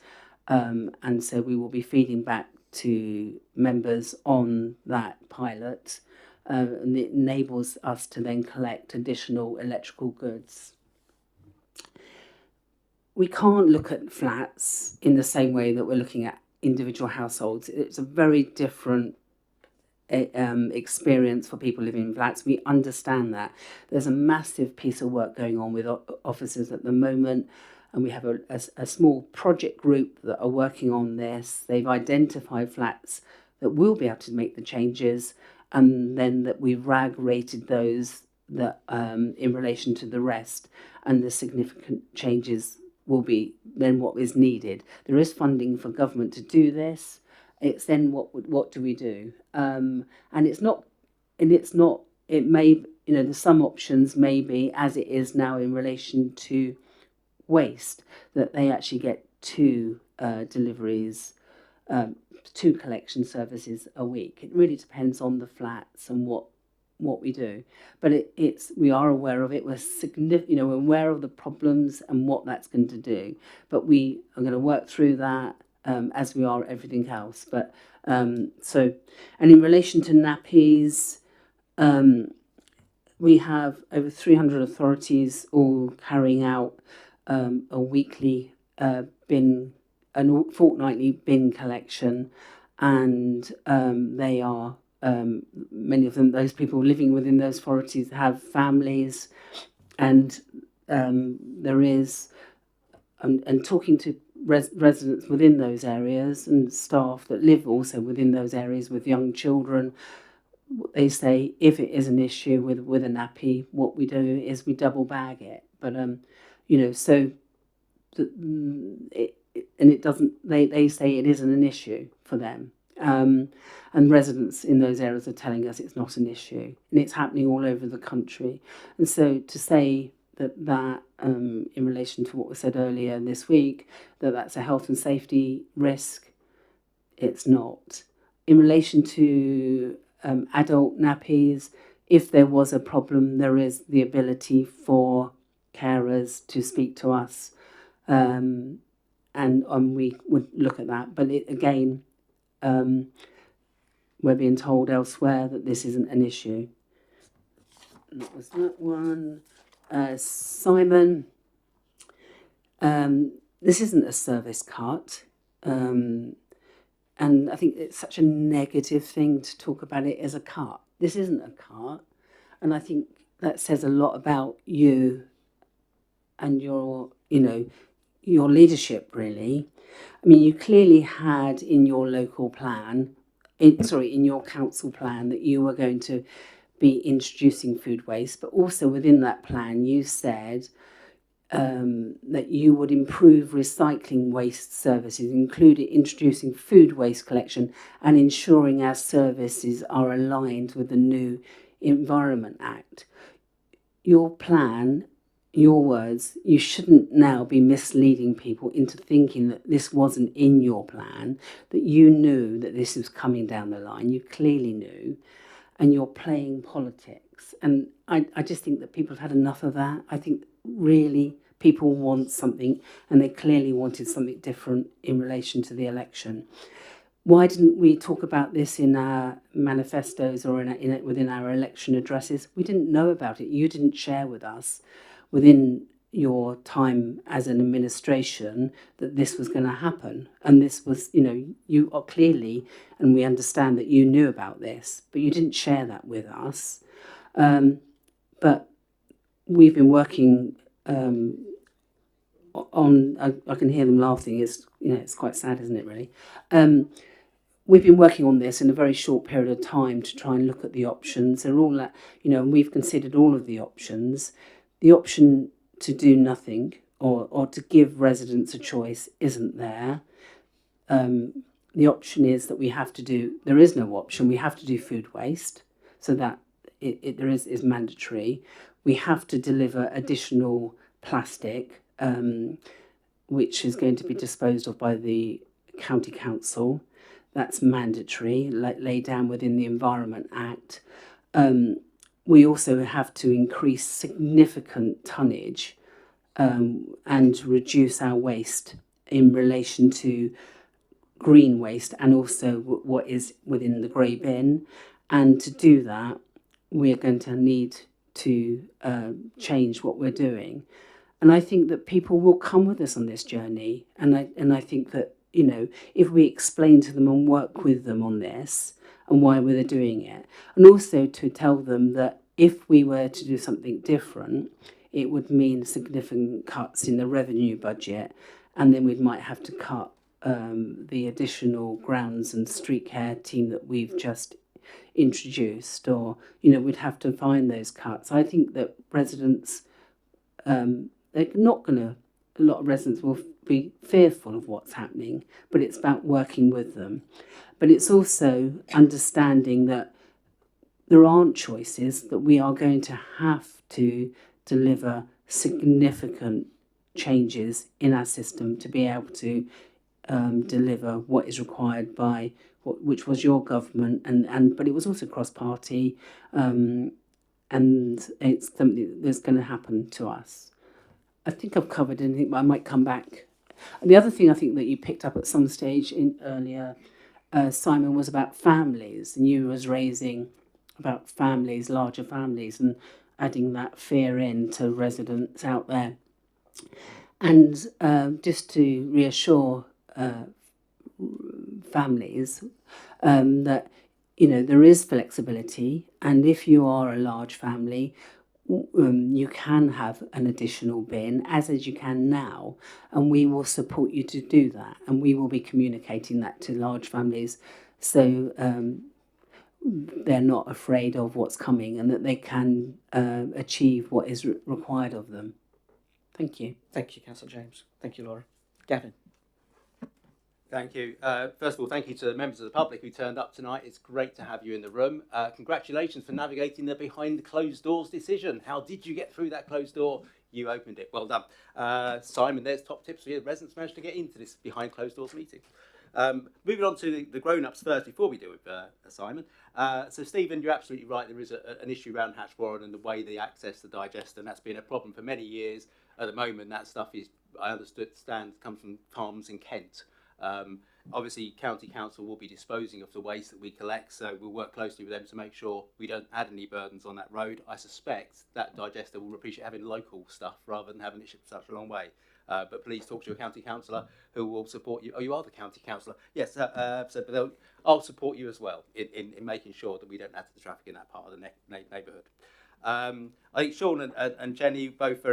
and so we will be feeding back to members on that pilot, and it enables us to then collect additional electrical goods. We can't look at flats in the same way that we're looking at individual households. It's a very different experience for people living in flats. We understand that. There's a massive piece of work going on with officers at the moment, and we have a small project group that are working on this. They've identified flats that will be able to make the changes, and then that we've RAG rated those that in relation to the rest, and the significant changes will be then what is needed. There is funding for government to do this. It's then what do we do? And it may, there's some options maybe as it is now in relation to waste, that they actually get two deliveries, two collection services a week. It really depends on the flats and what we do, but we are aware of it. We're we're aware of the problems and what that's going to do, but we are going to work through that as we are everything else. But and in relation to nappies, we have over 300 authorities all carrying out a weekly bin, a fortnightly bin collection, and they are many of them, those people living within those authorities, have families, and there is and talking to residents within those areas and staff that live also within those areas with young children. They say if it is an issue with a nappy, what we do is we double bag it. But so it doesn't. They say it isn't an issue for them. And residents in those areas are telling us it's not an issue, and it's happening all over the country. And so to say that in relation to what was said earlier this week, that's a health and safety risk, it's not. In relation to adult nappies. If there was a problem, there is the ability for carers to speak to us, and we would look at that. But again, we're being told elsewhere that this isn't an issue. And that was that one. Simon, this isn't a service cut. And I think it's such a negative thing to talk about it as a cut. This isn't a cut. And I think that says a lot about you and your leadership, really. I mean, you clearly had in your local plan, in your council plan, that you were going to be introducing food waste, but also within that plan, you said that you would improve recycling waste services, including introducing food waste collection and ensuring our services are aligned with the new Environment Act. Your plan, your words, you shouldn't now be misleading people into thinking that this wasn't in your plan, that you knew that this was coming down the line. You clearly knew, and you're playing politics. And I just think that people have had enough of that. I think really people want something, and they clearly wanted something different in relation to the election. Why didn't we talk about this in our manifestos or within our election addresses? We didn't know about it. You didn't share with us within your time as an administration that this was going to happen. And this was, you are clearly, and we understand that you knew about this, but you didn't share that with us. But we've been working on, I can hear them laughing. It's quite sad, isn't it, really? We've been working on this in a very short period of time to try and look at the options. They're all that, and we've considered all of the options. The option to do nothing or to give residents a choice isn't there. The option is that there is no option. We have to do food waste, so that there is mandatory. We have to deliver additional plastic, which is going to be disposed of by the county council. That's mandatory, laid down within the Environment Act. We also have to increase significant tonnage and reduce our waste in relation to green waste and also what is within the grey bin. And to do that, we're going to need to change what we're doing. And I think that people will come with us on this journey. And I think that, if we explain to them and work with them on this and why we're doing it, and also to tell them that if we were to do something different, it would mean significant cuts in the revenue budget, and then we might have to cut the additional grounds and street care team that we've just introduced, or we'd have to find those cuts. I think that residents, they're not going to. A lot of residents will be fearful of what's happening, but it's about working with them. But it's also understanding that there aren't choices, that we are going to have to deliver significant changes in our system to be able to deliver what is required by which was your government, but it was also cross-party, and it's something that's going to happen to us. I think I've covered anything, but I might come back. And the other thing I think that you picked up at some stage earlier, Simon, was about families, and you was raising about families, larger families, and adding that fear in to residents out there. And just to reassure families that there is flexibility, and if you are a large family, you can have an additional bin, as you can now, and we will support you to do that, and we will be communicating that to large families, so they're not afraid of what's coming, and that they can achieve what is required of them. Thank you. Thank you, Councillor James. Thank you, Laura. Gavin. Thank you. First of all, thank you to the members of the public who turned up tonight. It's great to have you in the room. Congratulations for navigating the behind the closed doors decision. How did you get through that closed door? You opened it. Well done. Simon, there's top tips for you. Residents managed to get into this behind closed doors meeting. Moving on to the grown-ups first before we deal with Simon. So Stephen, you're absolutely right. There is an issue around hatch warren and the way they access the digester, and that's been a problem for many years. At the moment, that stuff is, I understand, comes from farms in Kent. Obviously, County Council will be disposing of the waste that we collect, so we'll work closely with them to make sure we don't add any burdens on that road. I suspect that digester will appreciate having local stuff rather than having it shipped such a long way. But please talk to your county councillor who will support you. Oh, you are the county councillor. Yes, but I'll support you as well in making sure that we don't add to the traffic in that part of the neighbourhood. I think Sean and Jenny both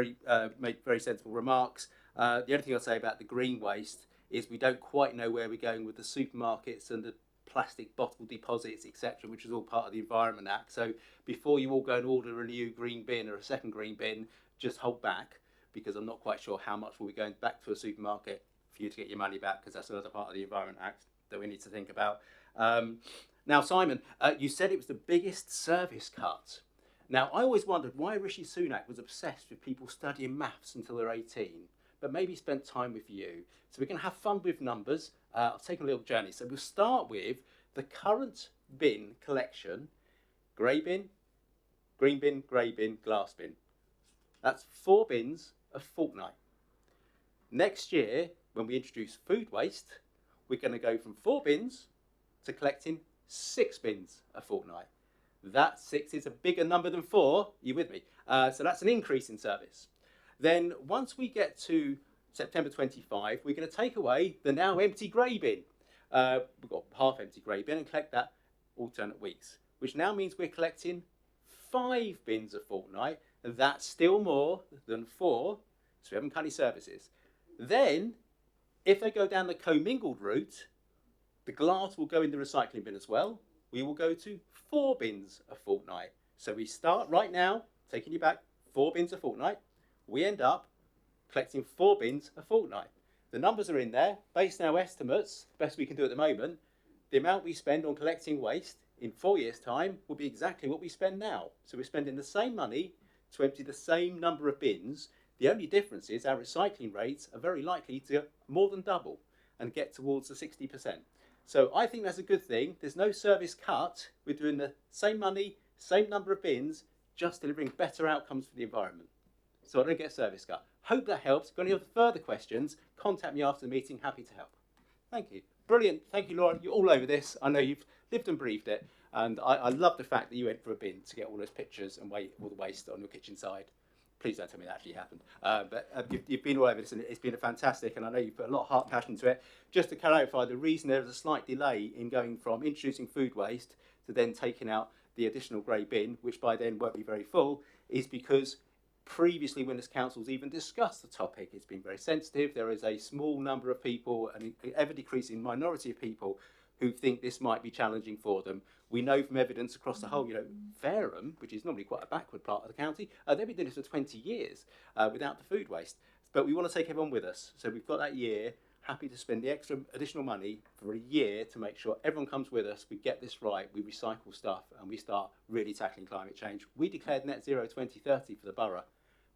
made very sensible remarks. The only thing I'll say about the green waste is we don't quite know where we're going with the supermarkets and the plastic bottle deposits, etc., which is all part of the Environment Act. So before you all go and order a new green bin or a second green bin, just hold back, because I'm not quite sure how much will be going back to a supermarket for you to get your money back, because that's another part of the Environment Act that we need to think about. Now, Simon, you said it was the biggest service cut. Now, I always wondered why Rishi Sunak was obsessed with people studying maths until they're 18, but maybe spent time with you. So we're going to have fun with numbers. I'll take a little journey. So we'll start with the current bin collection: grey bin, green bin, grey bin, glass bin. That's 4 bins a fortnight. Next year, when we introduce food waste, we're going to go from 4 bins to collecting 6 bins a fortnight. That 6 is a bigger number than 4. You with me? So that's an increase in service. Then once we get to September 25, we're going to take away the now empty grey bin. We've got half empty grey bin and collect that alternate weeks, which now means we're collecting 5 bins a fortnight. That's still more than 4, so we haven't cut any services. Then, if they go down the commingled route, the glass will go in the recycling bin as well. We will go to 4 bins a fortnight. So we start right now, taking you back, 4 bins a fortnight. We end up collecting 4 bins a fortnight. The numbers are in there. Based on our estimates, best we can do at the moment, the amount we spend on collecting waste in 4 years' time will be exactly what we spend now. So we're spending the same money to empty the same number of bins. The only difference is our recycling rates are very likely to more than double and get towards the 60%. So I think that's a good thing. There's no service cut. We're doing the same money, same number of bins, just delivering better outcomes for the environment. So I don't get a service cut. Hope that helps. Got any further questions, contact me after the meeting. Happy to help. Thank you. Brilliant. Thank you, Laura. You're all over this. I know you've lived and breathed it. And I love the fact that you went for a bin to get all those pictures and all the waste on your kitchen side. Please don't tell me that actually happened. But you've been all over this, and it's been fantastic, and I know you've put a lot of heart, passion into it. Just to clarify, the reason there is a slight delay in going from introducing food waste to then taking out the additional grey bin, which by then won't be very full, is because previously when this council's even discussed the topic, it's been very sensitive. There is a small number of people, an ever-decreasing minority of people, who think this might be challenging for them. We know from evidence across the whole, Fareham, which is normally quite a backward part of the county, they've been doing this for 20 years without the food waste. But we want to take everyone with us. So we've got that year, happy to spend the extra additional money for a year to make sure everyone comes with us, we get this right, we recycle stuff, and we start really tackling climate change. We declared net zero 2030 for the borough.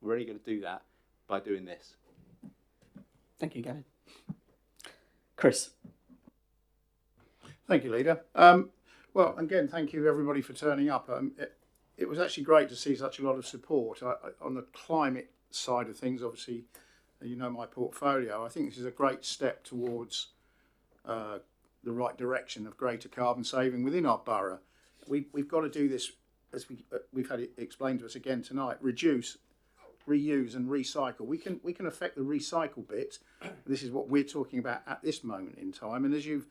We're only going to do that by doing this. Thank you, Gavin. Chris. Thank you, Leader. Well, again, thank you everybody for turning up. It was actually great to see such a lot of support. On the climate side of things, obviously, you know my portfolio. I think this is a great step towards the right direction of greater carbon saving within our borough. We've got to do this, as we've had it explained to us again tonight, reduce, reuse and recycle. We can affect the recycle bit. This is what we're talking about at this moment in time. And as you've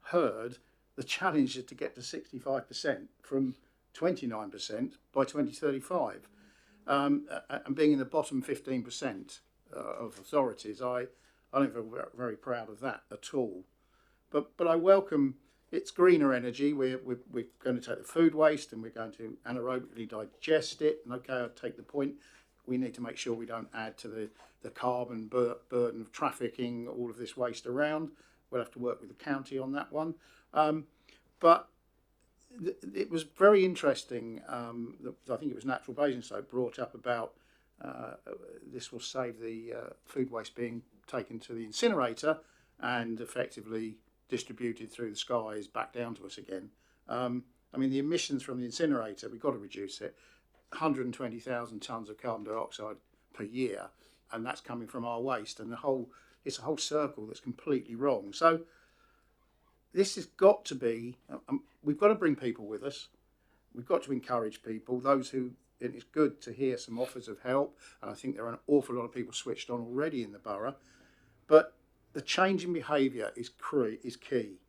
heard, the challenge is to get to 65% from 29% by 2035. And being in the bottom 15% of authorities, I don't feel very proud of that at all. But I welcome it's greener energy. We're going to take the food waste and we're going to anaerobically digest it. And okay, I take the point. We need to make sure we don't add to the carbon burden of trafficking all of this waste around. We'll have to work with the county on that one. But it was very interesting. I think it was Natural Basingstoke brought up about this will save the food waste being taken to the incinerator and effectively distributed through the skies back down to us again. I mean, the emissions from the incinerator, we've got to reduce it. 120,000 tonnes of carbon dioxide per year, and that's coming from our waste. And it's a whole circle that's completely wrong. So this has got to be, we've got to bring people with us. We've got to encourage people, and it's good to hear some offers of help. And I think there are an awful lot of people switched on already in the borough. But the change in behaviour is key.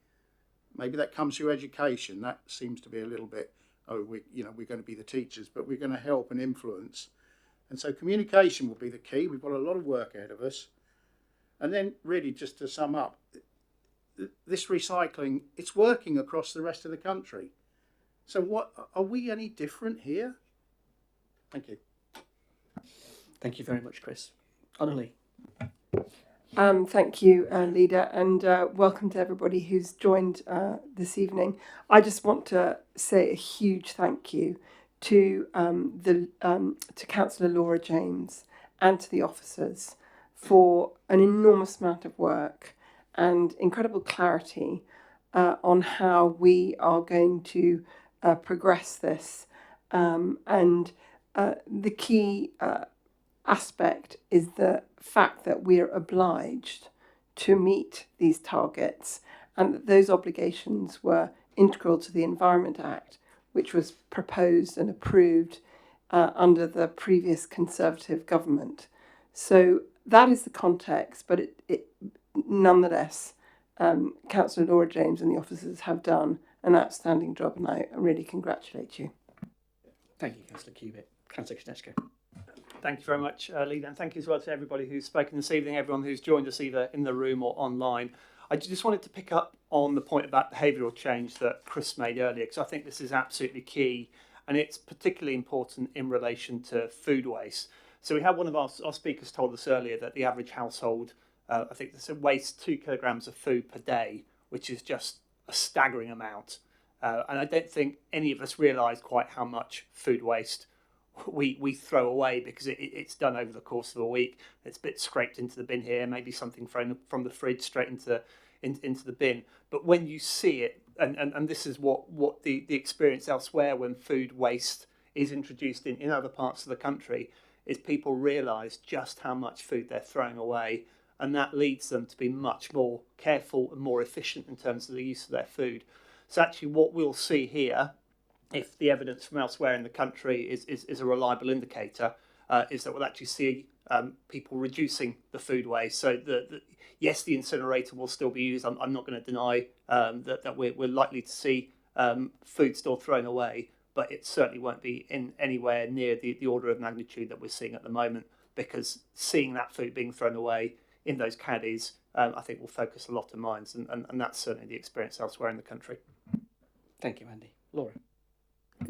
Maybe that comes through education. That seems to be a little bit, we're going to be the teachers, but we're going to help and influence. And so communication will be the key. We've got a lot of work ahead of us. And then really just to sum up, this recycling, it's working across the rest of the country. So what, are we any different here? Thank you. Thank you very much, Chris. Annalie. Thank you, Leader, and welcome to everybody who's joined this evening. I just want to say a huge thank you to Councillor Laura James and to the officers for an enormous amount of work and incredible clarity on how we are going to progress this. And the key aspect is the fact that we are obliged to meet these targets and that those obligations were integral to the Environment Act, which was proposed and approved under the previous Conservative government. So that is the context, but it nonetheless, Councillor Laura James and the officers have done an outstanding job, and I really congratulate you. Thank you, Councillor Cubitt. Councillor Kneczko. Thank you very much, Leader, and thank you as well to everybody who's spoken this evening, everyone who's joined us either in the room or online. I just wanted to pick up on the point about behavioural change that Chris made earlier, because I think this is absolutely key, and it's particularly important in relation to food waste. So we had one of our speakers told us earlier that the average household, I think they wastes 2 kilograms of food per day, which is just a staggering amount. And I don't think any of us realise quite how much food waste we throw away, because it's done over the course of a week. It's a bit scraped into the bin here, maybe something from the fridge straight into the bin. But when you see it, and this is what the experience elsewhere when food waste is introduced in other parts of the country, is people realise just how much food they're throwing away, and that leads them to be much more careful and more efficient in terms of the use of their food. So actually what we'll see here, if the evidence from elsewhere in the country is a reliable indicator, is that we'll actually see people reducing the food waste. So yes, the incinerator will still be used. I'm not going to deny that we're likely to see food still thrown away, but it certainly won't be in anywhere near the order of magnitude that we're seeing at the moment, because seeing that food being thrown away in those caddies, I think will focus a lot of minds, and that's certainly the experience elsewhere in the country. Thank you, Andy. Laura.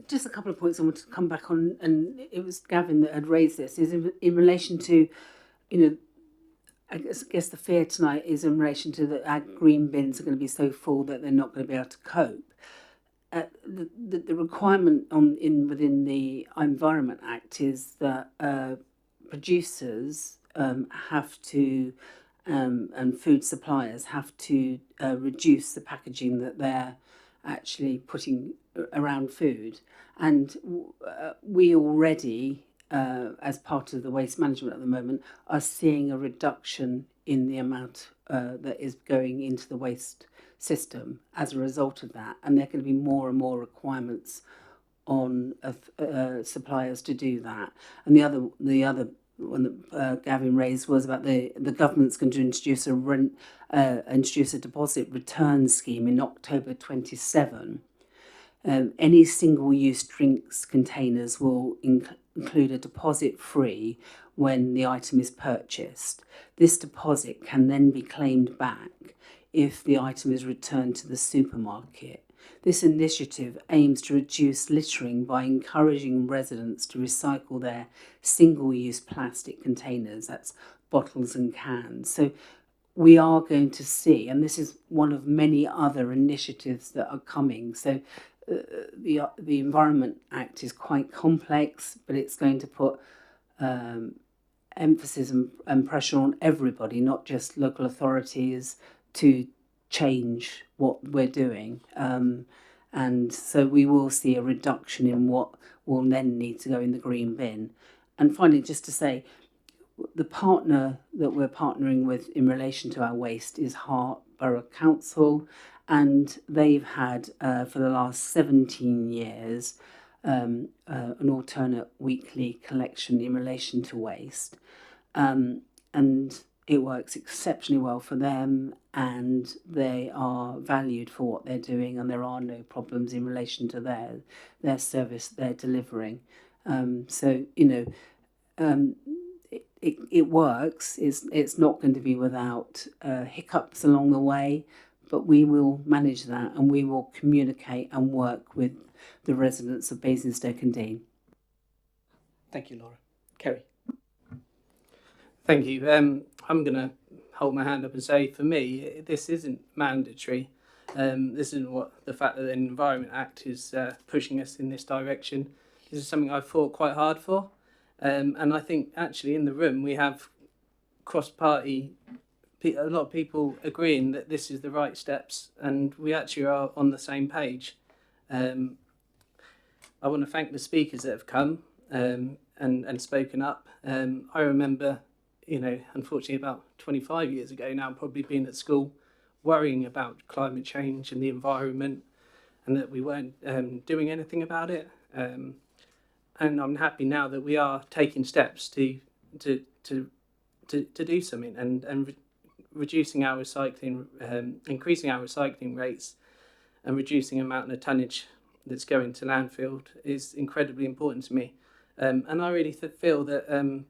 Just a couple of points I want to come back on, and it was Gavin that had raised this, is in relation to, I guess the fear tonight is in relation to that our green bins are going to be so full that they're not going to be able to cope. The requirement within the Environment Act is that producers have to, and food suppliers have to reduce the packaging that they're actually putting around food. And we already, as part of the waste management at the moment, are seeing a reduction in the amount that is going into the waste system as a result of that. And there are going to be more and more requirements on suppliers to do that. And the other one that Gavin raised was about the government's going to introduce a deposit return scheme in October 27. Any single-use drinks containers will include a deposit free when the item is purchased. This deposit can then be claimed back if the item is returned to the supermarket. This initiative aims to reduce littering by encouraging residents to recycle their single-use plastic containers, that's bottles and cans. So we are going to see, and this is one of many other initiatives that are coming. So the Environment Act is quite complex, but it's going to put emphasis and pressure on everybody, not just local authorities, to change what we're doing. And so we will see a reduction in what will then need to go in the green bin. And finally, just to say, the partner that we're partnering with in relation to our waste is Hart Borough Council, and they've had for the last 17 years an alternate weekly collection in relation to waste. And it works exceptionally well for them, and they are valued for what they're doing, and there are no problems in relation to their service they're delivering. So, it works. It's not going to be without hiccups along the way, but we will manage that, and we will communicate and work with the residents of Basingstoke and Dean. Thank you, Laura. Kerry. Thank you. I'm going to hold my hand up and say, for me, this isn't mandatory. This isn't what the fact that the Environment Act is pushing us in this direction. This is something I've fought quite hard for. And I think actually in the room we have cross-party, a lot of people agreeing that this is the right steps, and we actually are on the same page. I want to thank the speakers that have come and spoken up. I remember, unfortunately about 25 years ago now, probably being at school, worrying about climate change and the environment, and that we weren't doing anything about it. And I'm happy now that we are taking steps to do something and reducing our recycling, increasing our recycling rates, and reducing the amount of tonnage that's going to landfill is incredibly important to me. And I really feel that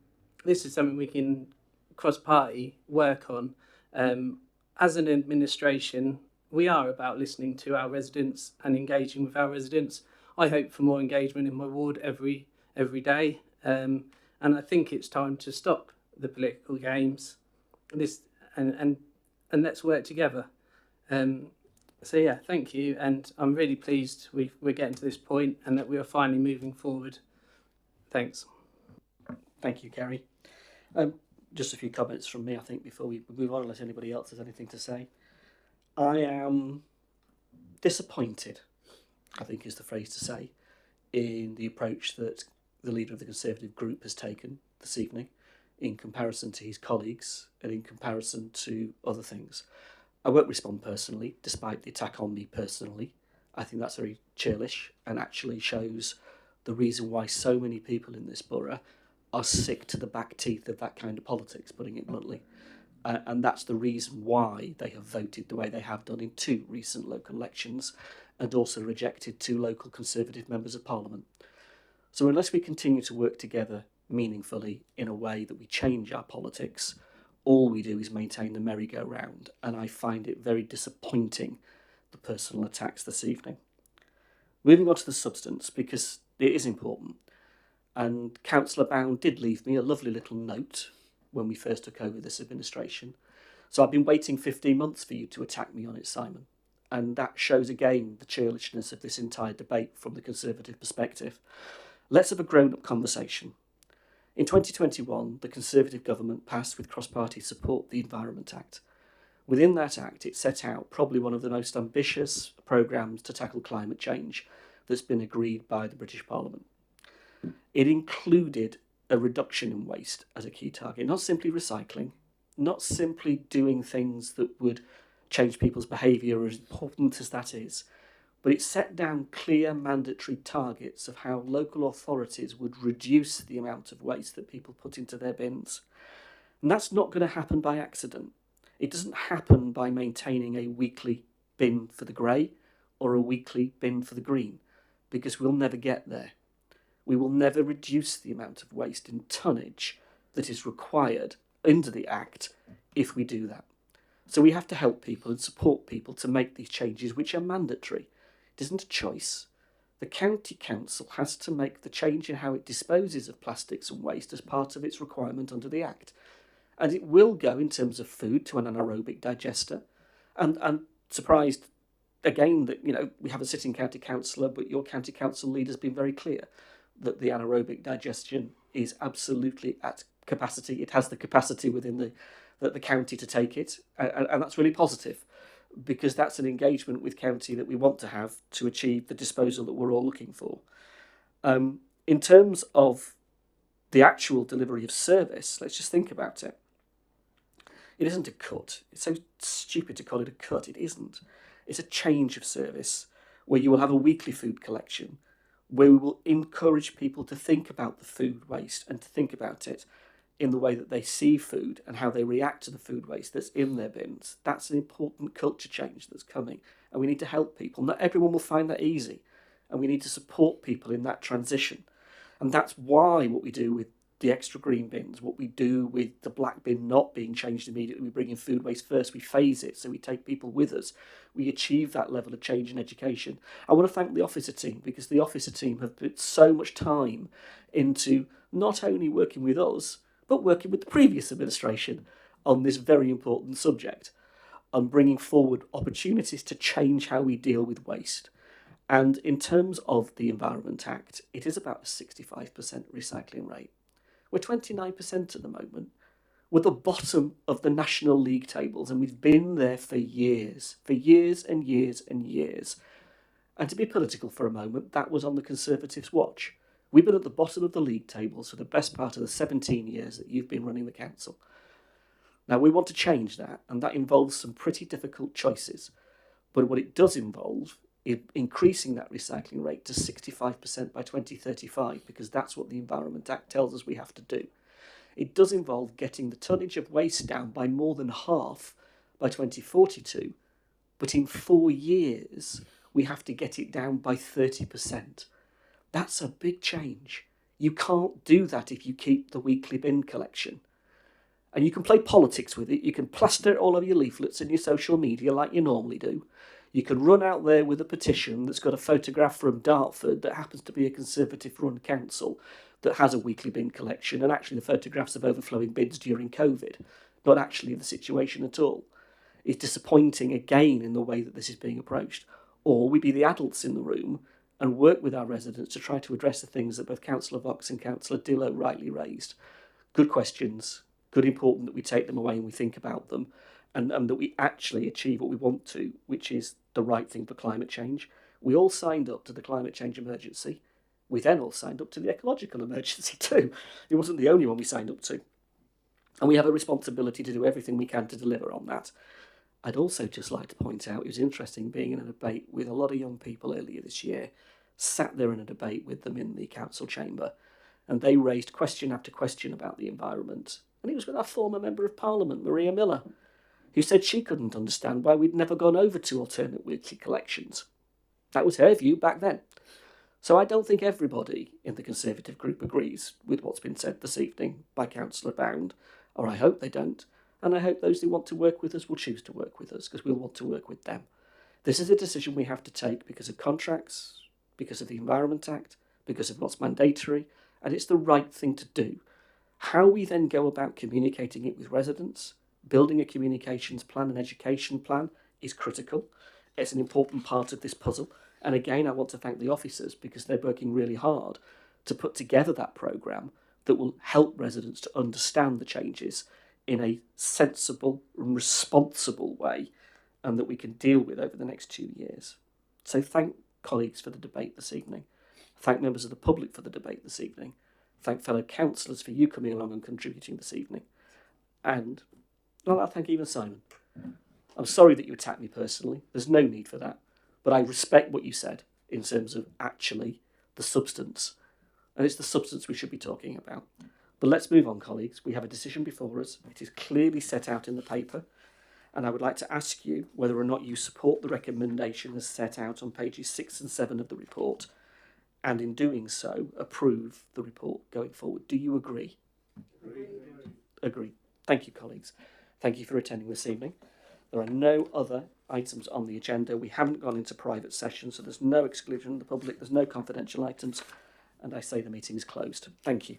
this is something we can cross-party work on. As an administration, we are about listening to our residents and engaging with our residents. I hope for more engagement in my ward every day, and I think it's time to stop the political games. And let's work together. So yeah, thank you, and I'm really pleased we're getting to this point and that we are finally moving forward. Thanks. Thank you, Kerry. Just a few comments from me, I think, before we move on, unless anybody else has anything to say. I am disappointed, I think is the phrase to say, in the approach that the leader of the Conservative group has taken this evening in comparison to his colleagues and in comparison to other things. I won't respond personally, despite the attack on me personally. I think that's very churlish and actually shows the reason why so many people in this borough are sick to the back teeth of that kind of politics, putting it bluntly. And that's the reason why they have voted the way they have done in 2 recent local elections, and also rejected 2 local Conservative members of Parliament. So unless we continue to work together meaningfully in a way that we change our politics, all we do is maintain the merry-go-round, and I find it very disappointing, the personal attacks this evening. Moving on to the substance, because it is important, and Councillor Bound did leave me a lovely little note when we first took over this administration. So I've been waiting 15 months for you to attack me on it, Simon. And that shows again the churlishness of this entire debate from the Conservative perspective. Let's have a grown-up conversation. In 2021, the Conservative government passed with cross-party support the Environment Act. Within that act, it set out probably one of the most ambitious programmes to tackle climate change that's been agreed by the British Parliament. It included a reduction in waste as a key target, not simply recycling, not simply doing things that would change people's behaviour, as important as that is, but it set down clear mandatory targets of how local authorities would reduce the amount of waste that people put into their bins. And that's not going to happen by accident. It doesn't happen by maintaining a weekly bin for the grey or a weekly bin for the green, because we'll never get there. We will never reduce the amount of waste in tonnage that is required under the Act if we do that. So we have to help people and support people to make these changes, which are mandatory. It isn't a choice. The county council has to make the change in how it disposes of plastics and waste as part of its requirement under the Act. And it will go, in terms of food, to an anaerobic digester. And I'm surprised, again, that we have a sitting county councillor, but your county council leader's been very clear that the anaerobic digestion is absolutely at capacity. It has the capacity within the county to take it, and that's really positive. because that's an engagement with county that we want to have to achieve the disposal that we're all looking for. In terms of the actual delivery of service, let's just think about it. It isn't a cut. It's so stupid to call it a cut. It isn't. It's a change of service where you will have a weekly food collection, where we will encourage people to think about the food waste and to think about it in the way that they see food and how they react to the food waste that's in their bins. That's an important culture change that's coming, and we need to help people. Not everyone will find that easy, and we need to support people in that transition. And that's why what we do with the extra green bins, what we do with the black bin not being changed immediately, we bring in food waste first, we phase it, so we take people with us. We achieve that level of change in education. I want to thank the officer team, because the officer team have put so much time into not only working with us, but working with the previous administration on this very important subject, on bringing forward opportunities to change how we deal with waste. And in terms of the Environment Act, it is about a 65% recycling rate. We're 29% at the moment. We're the bottom of the National League tables, and we've been there for years and years and years. And to be political for a moment, that was on the Conservatives' watch. We've been at the bottom of the league tables for the best part of the 17 years that you've been running the council. Now, we want to change that, and that involves some pretty difficult choices. But what it does involve is increasing that recycling rate to 65% by 2035, because that's what the Environment Act tells us we have to do. It does involve getting the tonnage of waste down by more than half by 2042, but in 4 years, we have to get it down by 30%. That's a big change. You can't do that if you keep the weekly bin collection. And you can play politics with it. You can plaster it all over your leaflets and your social media like you normally do. You can run out there with a petition that's got a photograph from Dartford that happens to be a Conservative-run council that has a weekly bin collection, and actually the photographs of overflowing bins during COVID, not actually the situation at all. It's disappointing again in the way that this is being approached. Or we be the adults in the room and work with our residents to try to address the things that both Councillor Vox and Councillor Dillo rightly raised. Good questions, good, important that we take them away and we think about them, and that we actually achieve what we want to, which is the right thing for climate change. We all signed up to the climate change emergency. We then all signed up to the ecological emergency too. It wasn't the only one we signed up to. And we have a responsibility to do everything we can to deliver on that. I'd also just like to point out, it was interesting being in a debate with a lot of young people earlier this year, sat there in a debate with them in the council chamber, and they raised question after question about the environment. And it was with our former Member of Parliament, Maria Miller, who said she couldn't understand why we'd never gone over to alternate weekly collections. That was her view back then. So I don't think everybody in the Conservative group agrees with what's been said this evening by Councillor Bound, or I hope they don't. And I hope those who want to work with us will choose to work with us, because we'll want to work with them. This is a decision we have to take because of contracts, because of the Environment Act, because of what's mandatory, and it's the right thing to do. How we then go about communicating it with residents, building a communications plan, an education plan, is critical. It's an important part of this puzzle. And again, I want to thank the officers, because they're working really hard to put together that programme that will help residents to understand the changes in a sensible and responsible way, and that we can deal with over the next 2 years. So thank colleagues for the debate this evening. Thank members of the public for the debate this evening. Thank fellow councillors for you coming along and contributing this evening. And well, I thank even Simon. I'm sorry that you attacked me personally. There's no need for that. But I respect what you said in terms of actually the substance. And it's the substance we should be talking about. But let's move on, colleagues. We have a decision before us. It is clearly set out in the paper. And I would like to ask you whether or not you support the recommendation as set out on pages 6 and 7 of the report. And in doing so, approve the report going forward. Do you agree? Agree. Thank you, colleagues. Thank you for attending this evening. There are no other items on the agenda. We haven't gone into private session, so there's no exclusion of the public. There's no confidential items. And I say the meeting is closed. Thank you.